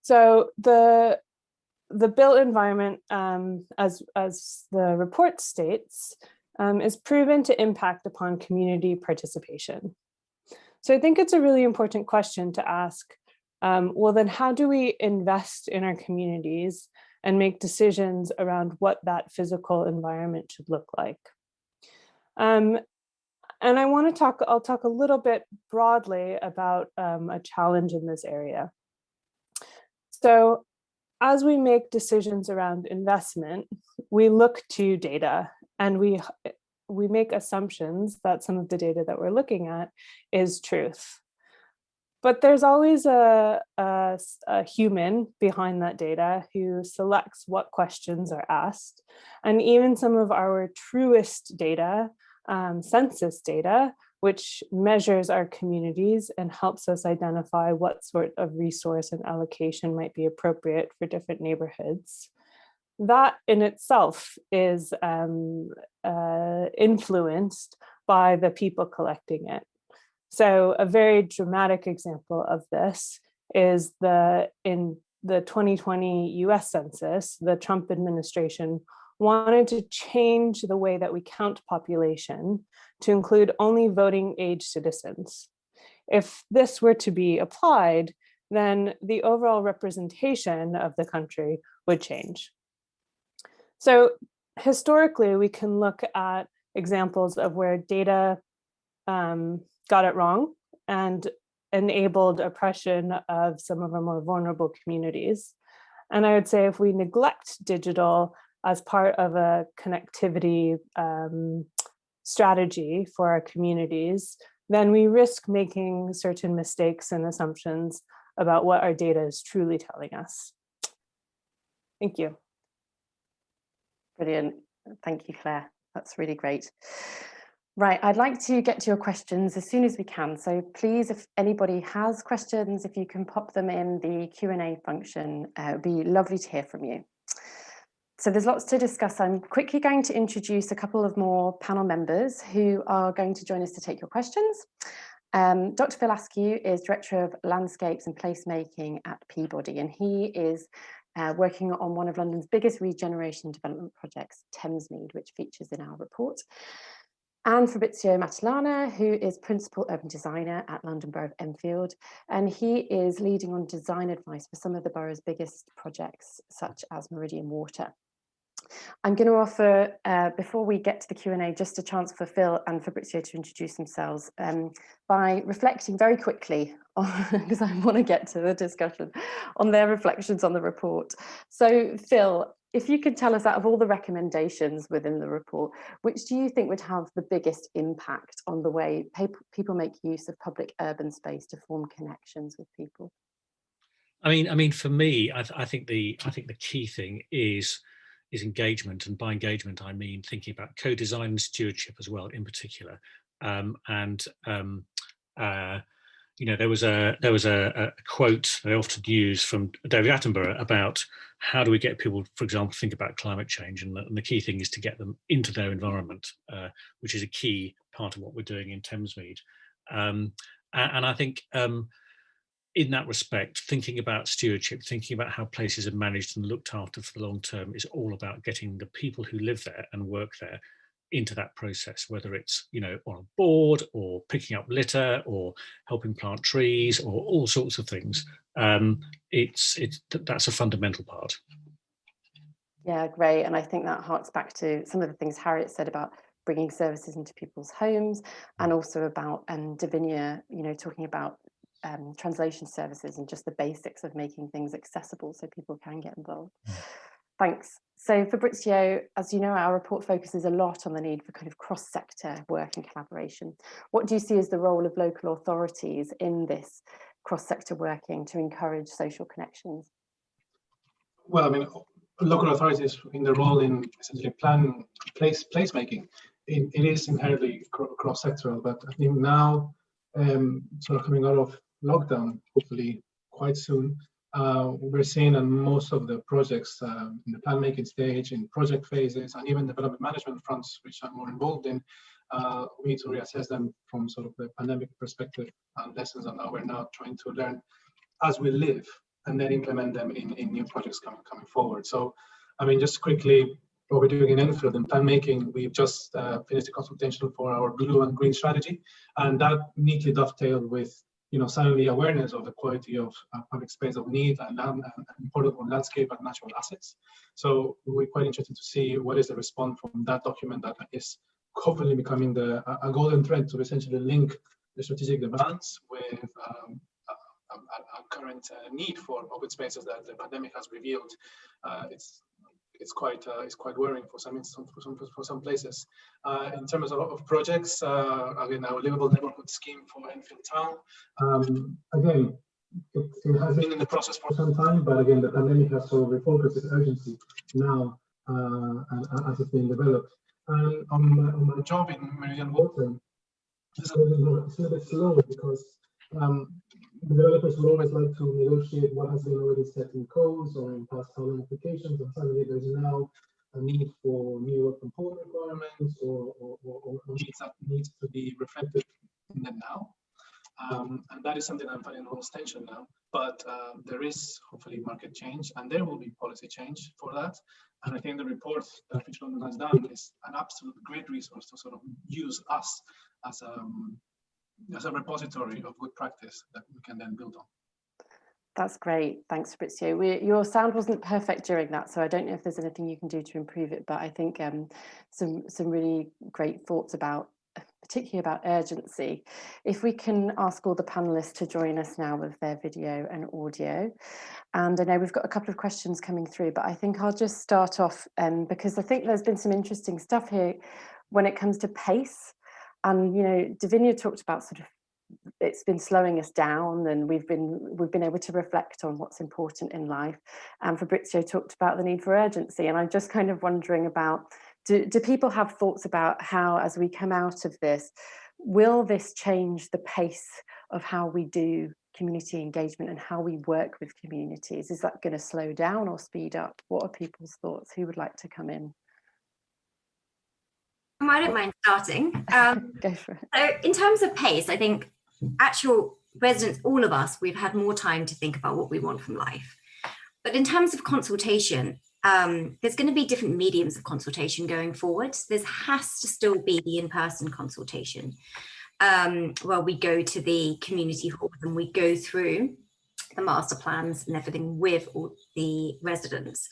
So the built environment, as the report states, is proven to impact upon community participation. So I think it's a really important question to ask, well, then how do we invest in our communities and make decisions around what that physical environment should look like? And I'll talk a little bit broadly about a challenge in this area. So as we make decisions around investment, we look to data and we make assumptions that some of the data that we're looking at is truth. But there's always a human behind that data who selects what questions are asked. And even some of our truest data, census data, which measures our communities and helps us identify what sort of resource and allocation might be appropriate for different neighborhoods, that in itself is influenced by the people collecting it. So a very dramatic example of this is in the 2020 US Census, the Trump administration wanted to change the way that we count population to include only voting age citizens. If this were to be applied, then the overall representation of the country would change. So historically, we can look at examples of where data got it wrong and enabled oppression of some of our more vulnerable communities. And I would say if we neglect digital as part of a connectivity strategy for our communities, then we risk making certain mistakes and assumptions about what our data is truly telling us. Thank you. Brilliant. Thank you, Claire. That's really great. Right, I'd like to get to your questions as soon as we can. So please, if anybody has questions, if you can pop them in the Q&A function, it would be lovely to hear from you. So there's lots to discuss. I'm quickly going to introduce a couple of more panel members who are going to join us to take your questions. Dr. Phil Askew is Director of Landscapes and Placemaking at Peabody, and he is working on one of London's biggest regeneration development projects, Thamesmead, which features in our report. And Fabrizio Matalana, who is Principal Urban Designer at London Borough of Enfield, and he is leading on design advice for some of the borough's biggest projects, such as Meridian Water. I'm going to offer, before we get to the Q&A, just a chance for Phil and Fabrizio to introduce themselves by reflecting very quickly, because I want to get to the discussion, on their reflections on the report. So Phil, if you could tell us, out of all the recommendations within the report, which do you think would have the biggest impact on the way people make use of public urban space to form connections with people? I mean, for me, I think the key thing is engagement, and by engagement I mean thinking about co-design and stewardship as well, in particular. You know, there was a quote they often use from David Attenborough about how do we get people, for example, to think about climate change, and the key thing is to get them into their environment, which is a key part of what we're doing in Thamesmead. And I think in that respect, thinking about stewardship, thinking about how places are managed and looked after for the long term is all about getting the people who live there and work there into that process, whether it's, you know, on a board or picking up litter or helping plant trees or all sorts of things. That's a fundamental part. Yeah, great. And I think that harks back to some of the things Harriet said about bringing services into people's homes, and also about Davinia, you know, talking about translation services and just the basics of making things accessible so people can get involved. Thanks. So Fabrizio, as you know, our report focuses a lot on the need for kind of cross-sector work and collaboration. What do you see as the role of local authorities in this cross-sector working to encourage social connections? Well, I mean, local authorities in the role in essentially placemaking, it is inherently cross-sectoral, but I think now, sort of coming out of lockdown, hopefully quite soon, we're seeing on most of the projects in the plan making stage, in project phases, and even development management fronts, which I'm more involved in, we need to reassess them from sort of the pandemic perspective and lessons that we're now trying to learn as we live, and then implement them in new projects coming forward. So, I mean, just quickly, what we're doing in Enfield in plan making, we've just finished a consultation for our blue and green strategy, and that neatly dovetailed with, you know, suddenly awareness of the quality of public space that we need, and important on landscape and natural assets. So we're quite interested to see what is the response from that document that is hopefully becoming a golden thread to essentially link the strategic demands with a current need for open spaces that the pandemic has revealed. It's quite worrying for some places. In terms of projects, again, our livable neighborhood scheme for Enfield Town. Again, it has been in the process for some time, but again, the pandemic has sort of refocused its urgency now, and as it's being developed. And on my job in Meridian Water, it's a little bit slow because the developers will always like to negotiate what has been already set in codes or in past housing applications, and suddenly there's now a need for new work from home requirements or needs that needs to be reflected in the now. And that is something I'm finding most tension now. But there is hopefully market change, and there will be policy change for that. And I think the report that Future London has done is an absolute great resource to sort of use us as a repository of good practice that we can then build on. That's great. Thanks, Fabrizio. Your sound wasn't perfect during that, so I don't know if there's anything you can do to improve it, but I think some really great thoughts about, particularly about urgency. If we can ask all the panelists to join us now with their video and audio. And I know we've got a couple of questions coming through, but I think I'll just start off because I think there's been some interesting stuff here when it comes to pace. And, you know, Davinia talked about sort of it's been slowing us down, and we've been able to reflect on what's important in life. And Fabrizio talked about the need for urgency. And I'm just kind of wondering about, do people have thoughts about how, as we come out of this, will this change the pace of how we do community engagement and how we work with communities? Is that going to slow down or speed up? What are people's thoughts? Who would like to come in? I don't mind starting. Go for it. So in terms of pace, I think actual residents, all of us, we've had more time to think about what we want from life. But in terms of consultation, there's going to be different mediums of consultation going forward. There has to still be the in-person consultation, where we go to the community halls and we go through the master plans and everything with all the residents.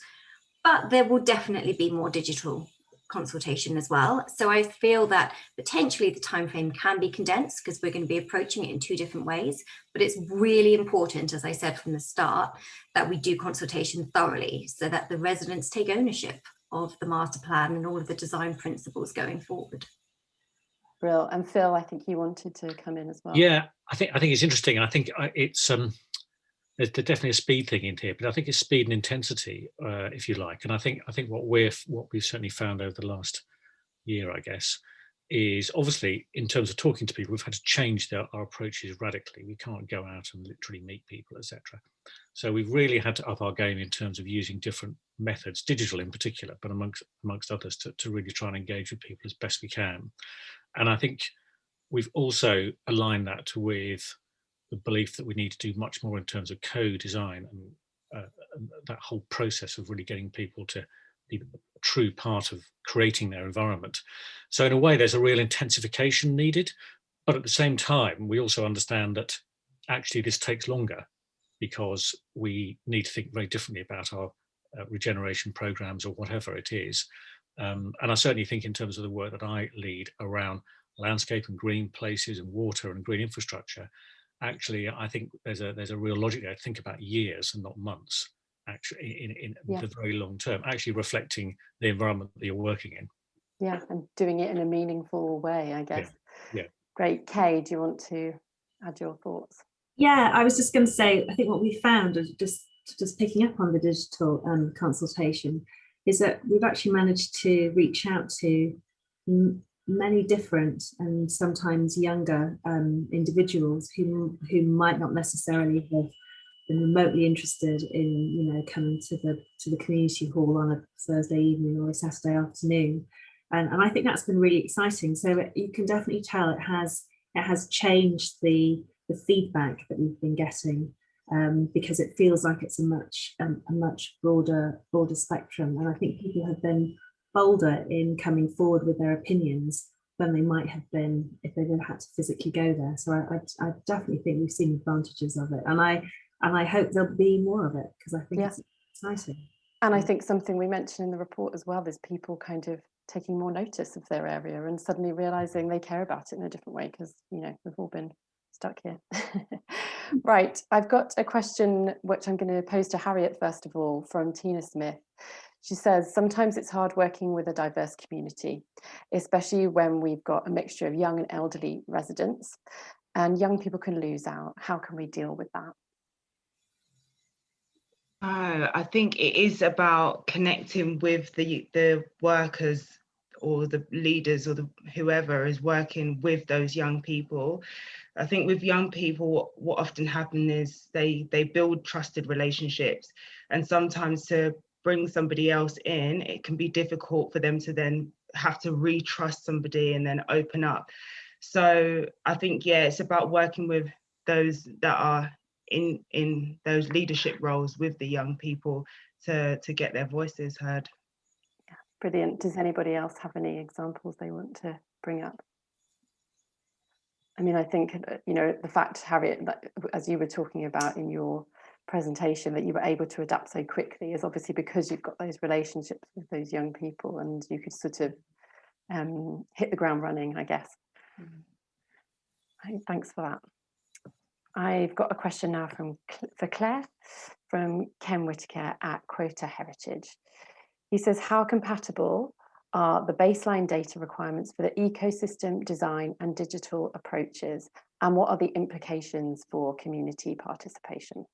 But there will definitely be more digital consultation as well. So I feel that potentially the timeframe can be condensed because we're going to be approaching it in 2 different ways. But it's really important, as I said from the start, that we do consultation thoroughly so that the residents take ownership of the master plan and all of the design principles going forward. Brill. And Phil, I think you wanted to come in as well. Yeah, I think it's interesting. I think it's there's definitely a speed thing in here, but I think it's speed and intensity, if you like. And I think what we've certainly found over the last year, I guess, is obviously in terms of talking to people, we've had to change our approaches radically. We can't go out and literally meet people, etc. So we've really had to up our game in terms of using different methods, digital in particular, but amongst others, to really try and engage with people as best we can. And I think we've also aligned that with the belief that we need to do much more in terms of co-design and that whole process of really getting people to be a true part of creating their environment. So in a way, there's a real intensification needed, but at the same time, we also understand that actually this takes longer because we need to think very differently about our regeneration programs or whatever it is. And I certainly think in terms of the work that I lead around landscape and green places and water and green infrastructure, actually, I think there's a real logic there to think about years and not months, actually, in the very long term, actually reflecting the environment that you're working in. Yeah, and doing it in a meaningful way, I guess. Yeah. Great. Kay, do you want to add your thoughts? Yeah, I was just going to say, I think what we found, just picking up on the digital consultation, is that we've actually managed to reach out to many different and sometimes younger individuals who might not necessarily have been remotely interested in coming to the community hall on a Thursday evening or a Saturday afternoon, and I think that's been really exciting. So you can definitely tell it has changed the feedback that we've been getting, because it feels like it's a much broader spectrum, and I think people have been bolder in coming forward with their opinions than they might have been if they had to physically go there. So I definitely think we've seen advantages of it, and I hope there'll be more of it because I think it's exciting. And I think something we mentioned in the report as well is people kind of taking more notice of their area and suddenly realizing they care about it in a different way because we've all been stuck here. Right, I've got a question which I'm going to pose to Harriet first of all, from Tina Smith. She says, sometimes it's hard working with a diverse community, especially when we've got a mixture of young and elderly residents, and young people can lose out. How can we deal with that? I think it is about connecting with the workers or the leaders or whoever is working with those young people. I think with young people, what often happens is they build trusted relationships, and sometimes to bring somebody else in, it can be difficult for them to then have to retrust somebody and then open up. So I think, it's about working with those that are in those leadership roles with the young people to get their voices heard. Yeah, brilliant. Does anybody else have any examples they want to bring up? I mean, I think, the fact, Harriet, that as you were talking about in your presentation, that you were able to adapt so quickly is obviously because you've got those relationships with those young people and you could sort of hit the ground running, I guess. Thanks for that. I've got a question now for Claire from Ken Whitaker at Quota Heritage. He says, how compatible are the baseline data requirements for the ecosystem design and digital approaches, and what are the implications for community participation?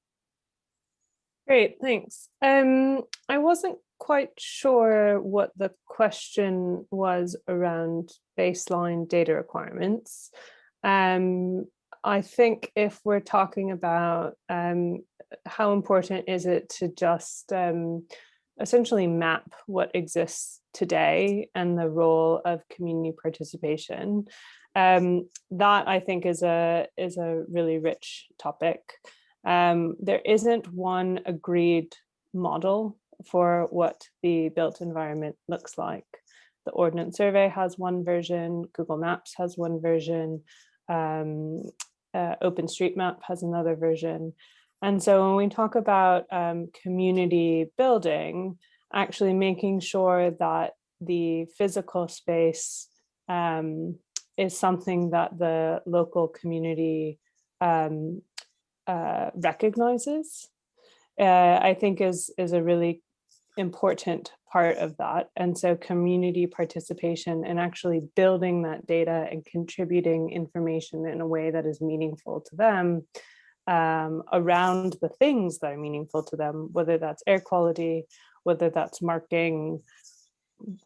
Great, thanks. I wasn't quite sure what the question was around baseline data requirements. I think if we're talking about how important is it to just essentially map what exists today and the role of community participation, that I think is a really rich topic. There isn't one agreed model for what the built environment looks like. The Ordnance Survey has one version, Google Maps has one version, OpenStreetMap has another version. And so when we talk about community building, actually making sure that the physical space is something that the local community recognizes, I think is a really important part of that. And so community participation and actually building that data and contributing information in a way that is meaningful to them around the things that are meaningful to them, whether that's air quality, whether that's marking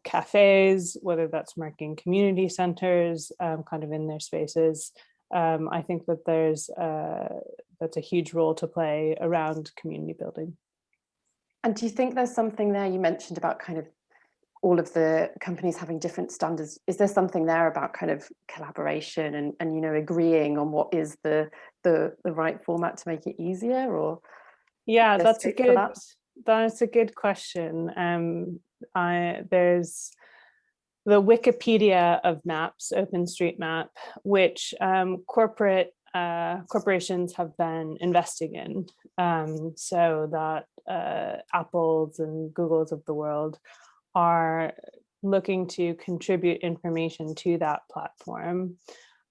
cafes, whether that's marking community centers kind of in their spaces. I think that that's a huge role to play around community building. And do you think there's something there, you mentioned about kind of all of the companies having different standards, is there something there about kind of collaboration and you know, agreeing on what is the right format to make it easier? Or yeah, that's a good question. There's the Wikipedia of maps, OpenStreetMap, which corporations have been investing in, so that Apples and Googles of the world are looking to contribute information to that platform,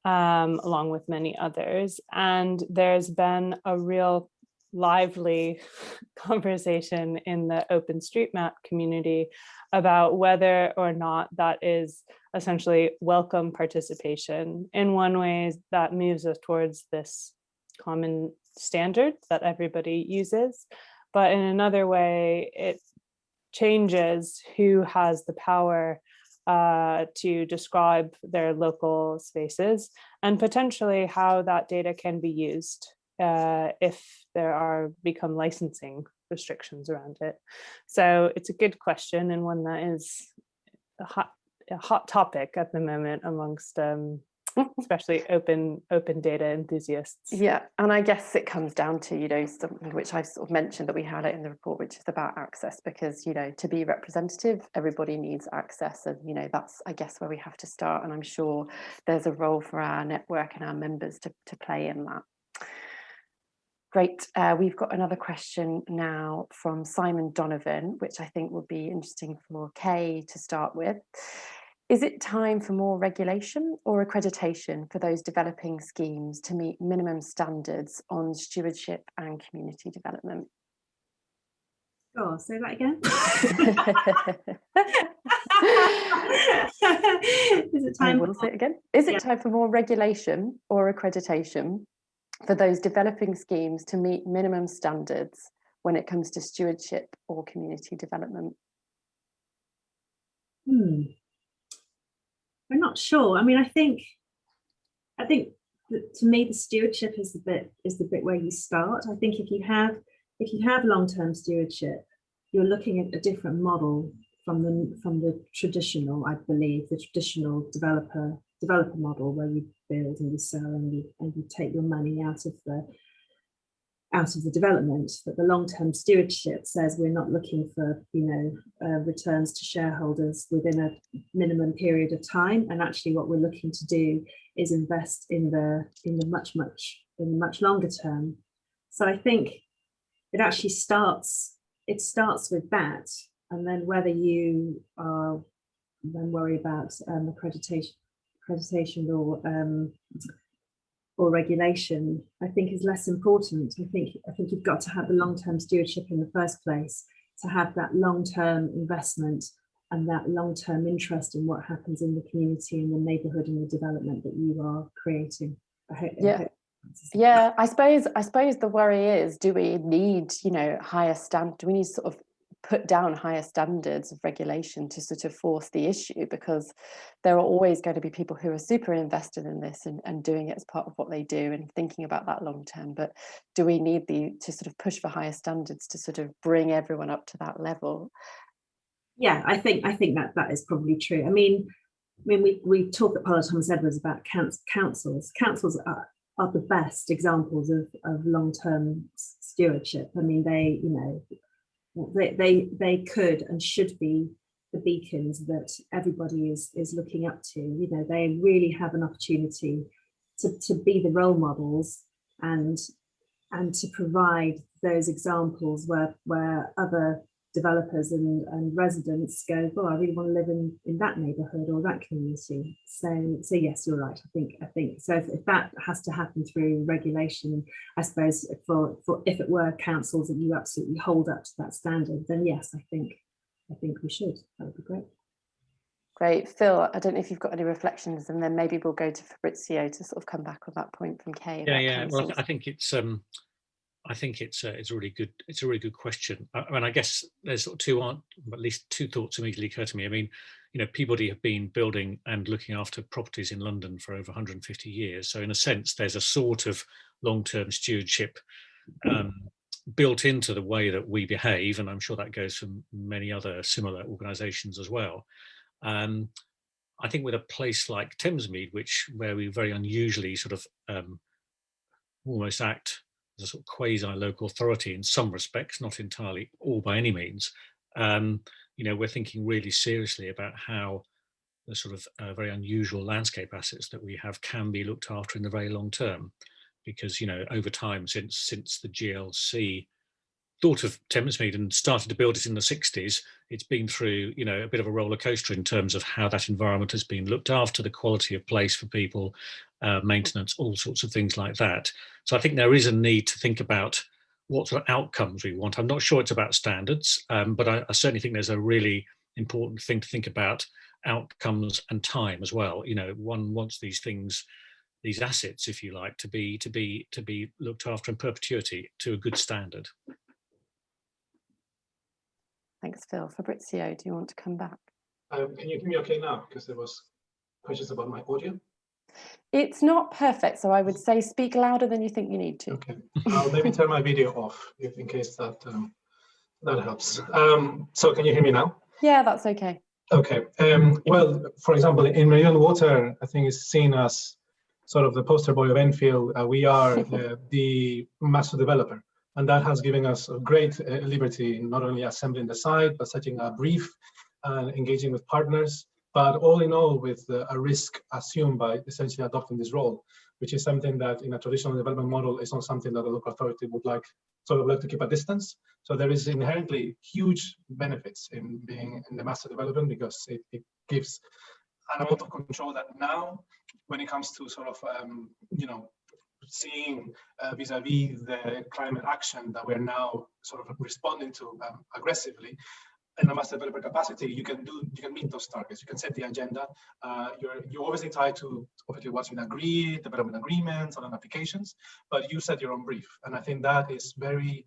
along with many others. And there's been a real lively conversation in the OpenStreetMap community about whether or not that is essentially welcome participation. In one way, that moves us towards this common standard that everybody uses, but in another way, it changes who has the power to describe their local spaces and potentially how that data can be used if there become licensing restrictions around it. So it's a good question, and one that is a hot topic at the moment amongst especially open data enthusiasts. Yeah, and I guess it comes down to, you know, something which I've sort of mentioned that we highlight in the report, which is about access, because, you know, to be representative, everybody needs access, and, you know, that's, I guess, where we have to start. And I'm sure there's a role for our network and our members to play in that. Great. We've got another question now from Simon Donovan, which I think will be interesting for Kay to start with. Is it time for more regulation or accreditation for those developing schemes to meet minimum standards on stewardship and community development? Oh, say that again. Is it time? I will say it again. Is it time for more regulation or accreditation for those developing schemes to meet minimum standards when it comes to stewardship or community development? I'm not sure. I mean, I think that to me the stewardship is the bit where you start. I think if you have long-term stewardship, you're looking at a different model from the traditional, I believe, the traditional developer model, where you build and you sell and you take your money out of the development. But the long-term stewardship says we're not looking for, you know, returns to shareholders within a minimum period of time, and actually what we're looking to do is invest in the much longer term. So I think it actually starts with that, and then whether you then worry about accreditation or regulation, I think is less important. I think you've got to have the long-term stewardship in the first place, to have that long-term investment and that long-term interest in what happens in the community and the neighbourhood and the development that you are creating. Yeah, I suppose the worry is, do we need, you know, do we need sort of put down higher standards of regulation to sort of force the issue? Because there are always going to be people who are super invested in this and doing it as part of what they do and thinking about that long term. But do we need to sort of push for higher standards to sort of bring everyone up to that level? Yeah, I think that is probably true. I mean we talk at Paula Thomas Edwards about councils. Councils are the best examples of long-term stewardship. I mean, they could and should be the beacons that everybody is looking up to. You know, they really have an opportunity to be the role models and to provide those examples where other developers and residents go, oh, I really want to live in that neighbourhood or that community. So yes, you're right. I think so. If that has to happen through regulation, I suppose for if it were councils that you absolutely hold up to that standard, then yes, I think we should. That would be great. Great. Phil, I don't know if you've got any reflections, and then maybe we'll go to Fabrizio to sort of come back on that point from Kay. Yeah. Well, I think it's a really good question. I mean, I guess there's sort of at least two thoughts immediately occur to me. I mean, Peabody have been building and looking after properties in London for over 150 years. So in a sense, there's a sort of long-term stewardship built into the way that we behave, and I'm sure that goes for many other similar organisations as well. I think with a place like Thamesmead, where we very unusually sort of almost act as a sort of quasi-local authority in some respects, not entirely all by any means, we're thinking really seriously about how the sort of very unusual landscape assets that we have can be looked after in the very long term, because over time, since the GLC thought of Thamesmead and started to build it in the 60s, it's been through a bit of a roller coaster in terms of how that environment has been looked after, the quality of place for people, maintenance, all sorts of things like that. So I think there is a need to think about what sort of outcomes we want. I'm not sure it's about standards, but I certainly think there's a really important thing to think about outcomes and time as well. One wants these things, these assets, if you like, to be looked after in perpetuity to a good standard. Thanks, Phil. Fabrizio, do you want to come back? Can you hear me okay now? Because there was questions about my audio. It's not perfect, so I would say speak louder than you think you need to. Okay, I'll maybe turn my video off in case that helps. So can you hear me now? Yeah, that's okay. Okay. Well, for example, in Meridian Water, I think is seen as sort of the poster boy of Enfield. We are the master developer. And that has given us a great liberty, not only assembling the site, but setting a brief and engaging with partners, but all in all with a risk assumed by essentially adopting this role, which is something that in a traditional development model is not something that the local authority would like to keep a distance. So there is inherently huge benefits in being in the master development, because it gives an amount of control that now, when it comes to sort of, seeing vis-a-vis the climate action that we're now sort of responding to aggressively, in a master developer capacity, you can meet those targets. You can set the agenda. You're obviously tied to obviously what's been agreed, development agreements, and applications, but you set your own brief, and I think that is very.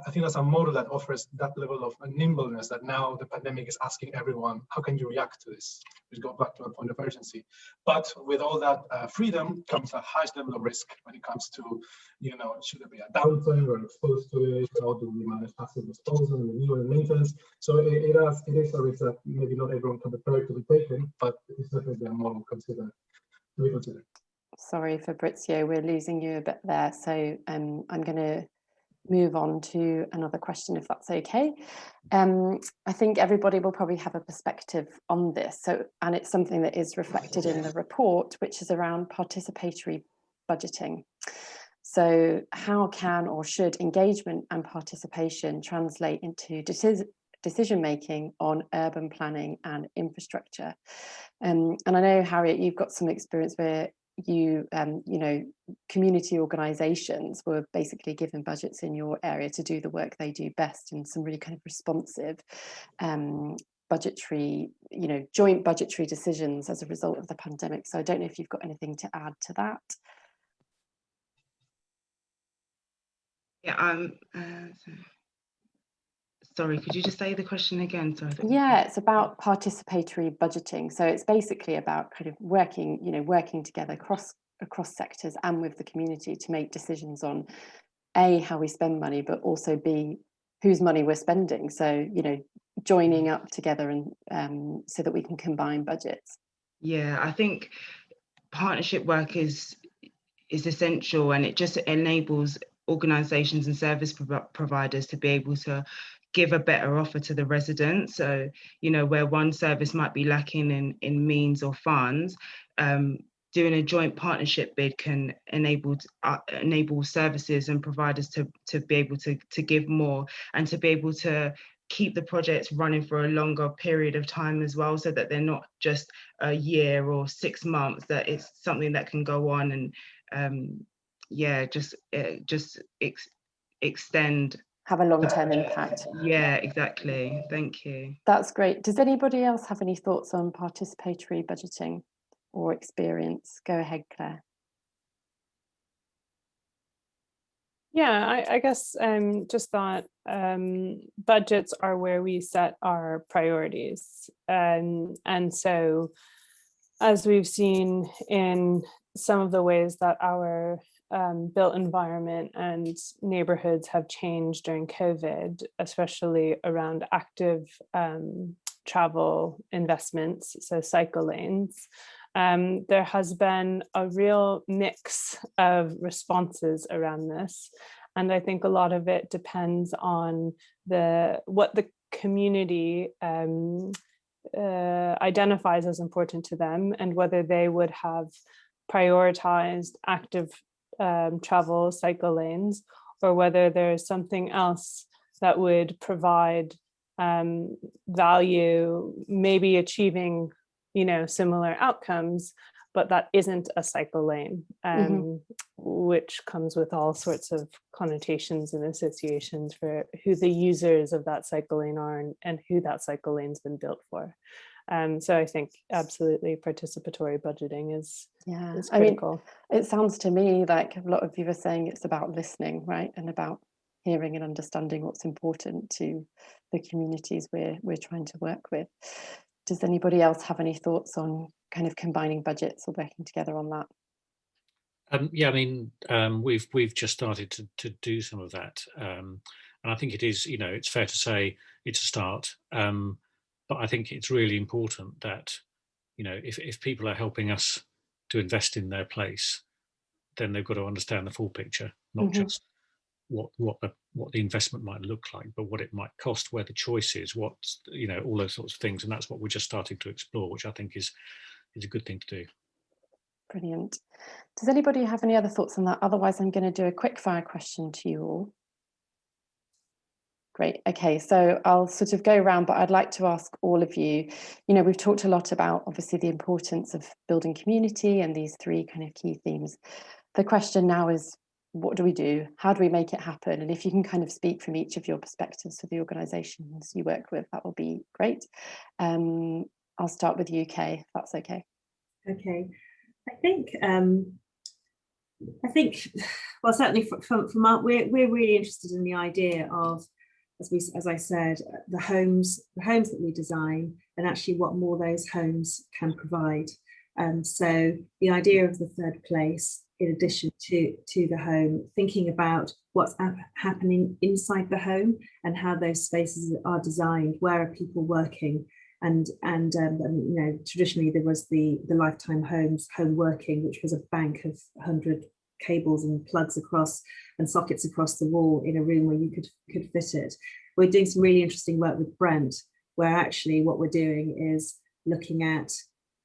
I think that's a model that offers that level of nimbleness that now the pandemic is asking everyone, how can you react to this? Which goes back to a point of urgency. But with all that freedom comes a high level of risk when it comes to, should there be a downturn, we're exposed to it, how do we manage asset disposal and renewal and maintenance? So it is a risk that maybe not everyone can prepare to be taken, but it's definitely a model to be considered. Sorry, Fabrizio, we're losing you a bit there. So I'm going to move on to another question, if that's okay. I think everybody will probably have a perspective on this. And it's something that is reflected in the report, which is around participatory budgeting. So how can or should engagement and participation translate into decision-making on urban planning and infrastructure? And I know, Harriet, you've got some experience where community organisations were basically given budgets in your area to do the work they do best, and some really kind of responsive budgetary, joint budgetary decisions as a result of the pandemic. So I don't know if you've got anything to add to that. Yeah, sorry, could you just say the question again? Sorry. Yeah, it's about participatory budgeting. So it's basically about kind of working together across sectors and with the community to make decisions on A, how we spend money, but also B, whose money we're spending. So, joining up together and so that we can combine budgets. Yeah, I think partnership work is essential, and it just enables organisations and service providers to be able to give a better offer to the residents. So, where one service might be lacking in means or funds, doing a joint partnership bid can enable services and providers to be able to give more, and to be able to keep the projects running for a longer period of time as well, so that they're not just a year or 6 months, that it's something that can go on and extend. Have a long-term impact. Yeah, exactly. Thank you. That's great. Does anybody else have any thoughts on participatory budgeting or experience? Go ahead, Claire. Yeah, I guess just thought budgets are where we set our priorities. And so as we've seen in some of the ways that our built environment and neighborhoods have changed during COVID, especially around active travel investments, so cycle lanes, there has been a real mix of responses around this. And I think a lot of it depends on what the community identifies as important to them, and whether they would have prioritized active travel cycle lanes, or whether there's something else that would provide value, maybe achieving similar outcomes, but that isn't a cycle lane, which comes with all sorts of connotations and associations for who the users of that cycle lane are and who that cycle lane's been built for. So I think absolutely participatory budgeting is critical. I mean, it sounds to me like a lot of you are saying it's about listening, right? And about hearing and understanding what's important to the communities we're trying to work with. Does anybody else have any thoughts on kind of combining budgets or working together on that? Yeah, I mean, we've just started to do some of that, and I think it is, it's fair to say it's a start, but I think it's really important that, if people are helping us to invest in their place, then they've got to understand the full picture, not just what the investment might look like, but what it might cost, where the choice is, what's, all those sorts of things, and that's what we're just starting to explore, which I think is a good thing to do. Brilliant. Does anybody have any other thoughts on that? Otherwise, I'm going to do a quick fire question to you all. Great. Okay, so I'll sort of go around, but I'd like to ask all of you, we've talked a lot about obviously the importance of building community and these 3 kind of key themes. The question now is, what do we do? How do we make it happen? And if you can kind of speak from each of your perspectives for the organisations you work with, that will be great. I'll start with UK, if that's okay. Okay. I think, well, certainly from our, we're really interested in the idea of, as I said, the homes that we design, and actually what more those homes can provide. So the idea of the third place, in addition to the home, thinking about what's happening inside the home and how those spaces are designed, where are people working, and traditionally there was the Lifetime Homes home working, which was a bank of 100 cables and plugs across and sockets across the wall in a room where you could fit it. We're doing some really interesting work with Brent, where actually what we're doing is looking at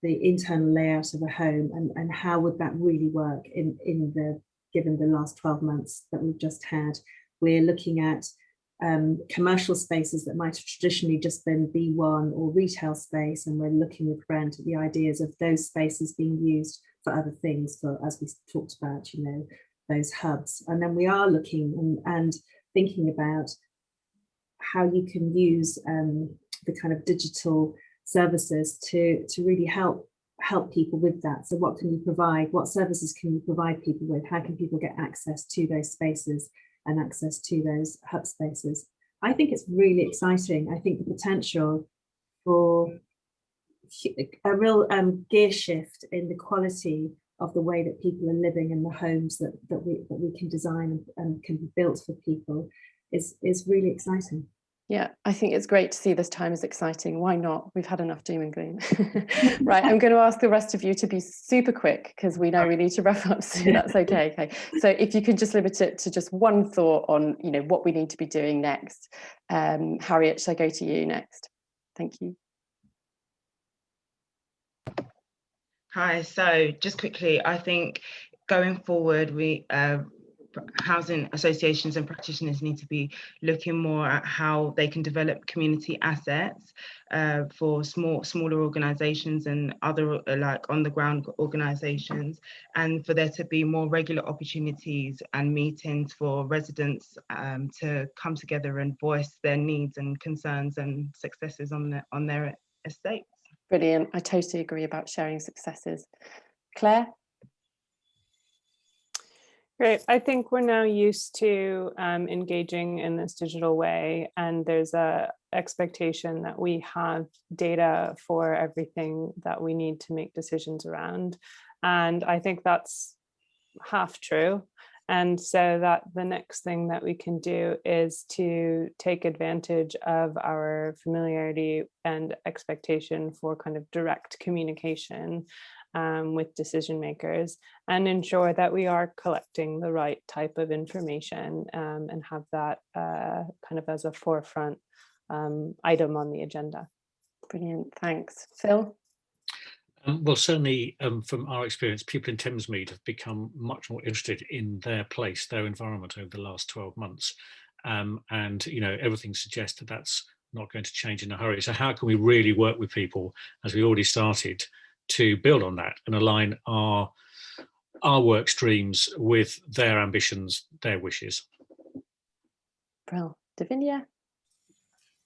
the internal layout of a home and how would that really work given the last 12 months that we've just had. We're looking at commercial spaces that might have traditionally just been B1 or retail space, and we're looking with Brent at the ideas of those spaces being used for other things, as we talked about, those hubs. And then we are looking and thinking about how you can use the kind of digital services to really help people with that. So what can you provide? What services can you provide people with? How can people get access to those spaces and access to those hub spaces? I think it's really exciting. I think the potential for a real gear shift in the quality of the way that people are living in the homes that we can design and can be built for people is really exciting. Yeah, I think it's great to see this time as exciting. Why not? We've had enough doom and gloom. Right, I'm going to ask the rest of you to be super quick because we know we need to wrap up soon. That's okay. Okay. So if you can just limit it to just one thought on, what we need to be doing next. Harriet, shall I go to you next? Thank you. Hi, so just quickly, I think going forward, housing associations and practitioners need to be looking more at how they can develop community assets for smaller organisations and other like on the ground organisations, and for there to be more regular opportunities and meetings for residents to come together and voice their needs and concerns and successes on their estates. Brilliant. I totally agree about sharing successes. Claire? Great. I think we're now used to engaging in this digital way, and there's a expectation that we have data for everything that we need to make decisions around. And I think that's half true. And so that the next thing that we can do is to take advantage of our familiarity and expectation for kind of direct communication with decision makers, and ensure that we are collecting the right type of information and have that kind of as a forefront item on the agenda. Brilliant, thanks. Phil? Well, certainly from our experience, people in Thamesmead have become much more interested in their place, their environment over the last 12 months. And, you know, everything suggests that that's not going to change in a hurry. So how can we really work with people, as we already started, to build on that and align our work streams with their ambitions, their wishes? Well, Davinia?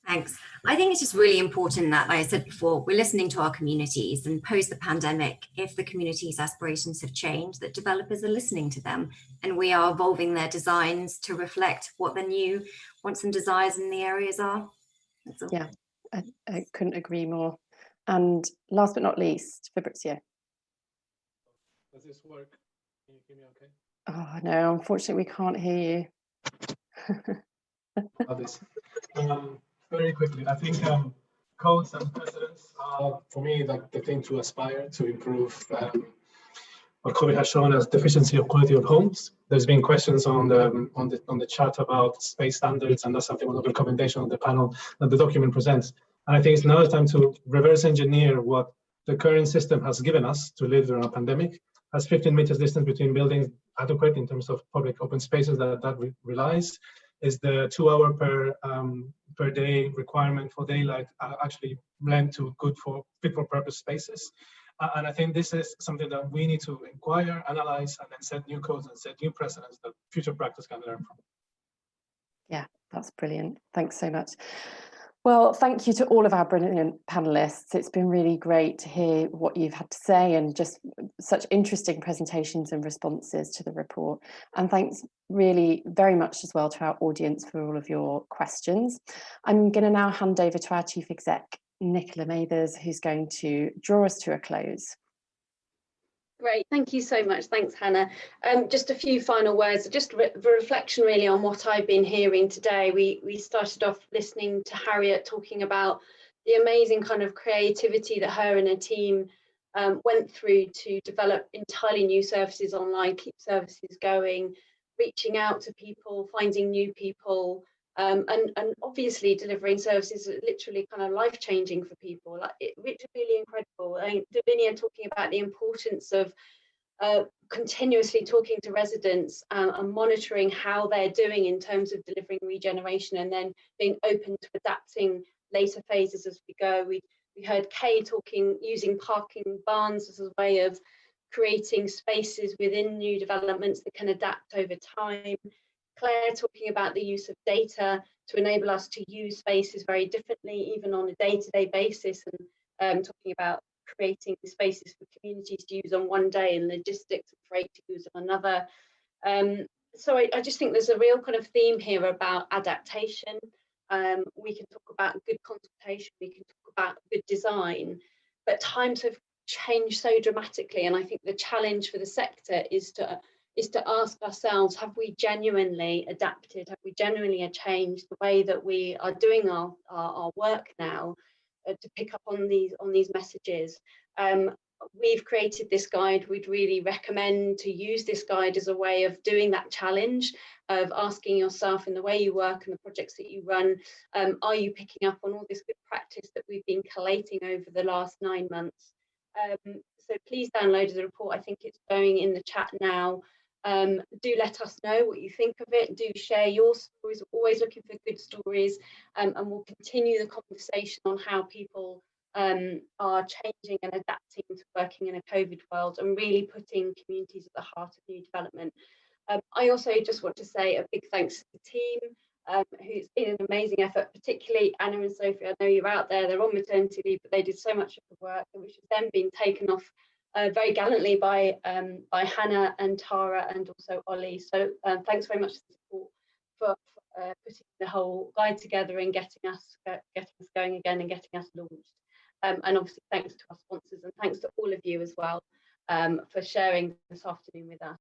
Thanks. I think it's just really important that, like I said before, we're listening to our communities, and post the pandemic, if the community's aspirations have changed, that developers are listening to them, and we are evolving their designs to reflect what their new wants and desires in the areas are. That's all. Yeah, I couldn't agree more. And last but not least, Fabrizio. Does this work? Can you hear me okay? Oh no, unfortunately we can't hear you. About this. Very quickly, I think codes and precedents are, for me, like the thing to aspire to improve what COVID has shown as deficiency of quality of homes. There's been questions on the chat about space standards, and that's something on the recommendation of the panel that the document presents. And I think it's now time to reverse engineer what the current system has given us to live during a pandemic. Has 15 meters distance between buildings adequate in terms of public open spaces that relies? Is the 2 hour per day requirement for daylight actually lent to good fit for purpose spaces? And I think this is something that we need to inquire, analyze, and then set new codes and set new precedents that future practice can learn from. Yeah, that's brilliant. Thanks so much. Well, thank you to all of our brilliant panelists. It's been really great to hear what you've had to say, and just such interesting presentations and responses to the report. And thanks really very much as well to our audience for all of your questions. I'm going to now hand over to our Chief Exec, Nicola Mathers, who's going to draw us to a close. Great, thank you so much. Thanks, Hannah. Just a few final words, just a reflection really on what I've been hearing today. We started off listening to Harriet talking about the amazing kind of creativity that her and her team went through to develop entirely new services online, keep services going, reaching out to people, finding new people, and obviously delivering services that are literally kind of life-changing for people. Like, it's really incredible. I mean, Davinia talking about the importance of continuously talking to residents and monitoring how they're doing in terms of delivering regeneration, and then being open to adapting later phases as we go. We heard Kay talking, using parking barns as a way of creating spaces within new developments that can adapt over time. Claire talking about the use of data to enable us to use spaces very differently, even on a day-to-day basis, and talking about creating spaces for communities to use on one day and logistics and freight to use on another. So I just think there's a real kind of theme here about adaptation. We can talk about good consultation, we can talk about good design, but times have changed so dramatically, and I think the challenge for the sector is to ask ourselves, have we genuinely adapted? Have we genuinely changed the way that we are doing our work now to pick up on these messages? We've created this guide. We'd really recommend to use this guide as a way of doing that challenge, of asking yourself in the way you work and the projects that you run, are you picking up on all this good practice that we've been collating over the last 9 months? So please download the report. I think it's going in the chat now. Do let us know what you think of it. Do share your stories. We're always looking for good stories, and we'll continue the conversation on how people are changing and adapting to working in a COVID world and really putting communities at the heart of new development. I also just want to say a big thanks to the team, who's in an amazing effort, particularly Anna and Sophie. I know you're out there, they're on maternity leave, but they did so much of the work, which has then been taken off very gallantly by Hannah and Tara and also Ollie. So thanks very much for the support for putting the whole guide together and getting us going again and getting us launched. And obviously thanks to our sponsors, and thanks to all of you as well for sharing this afternoon with us.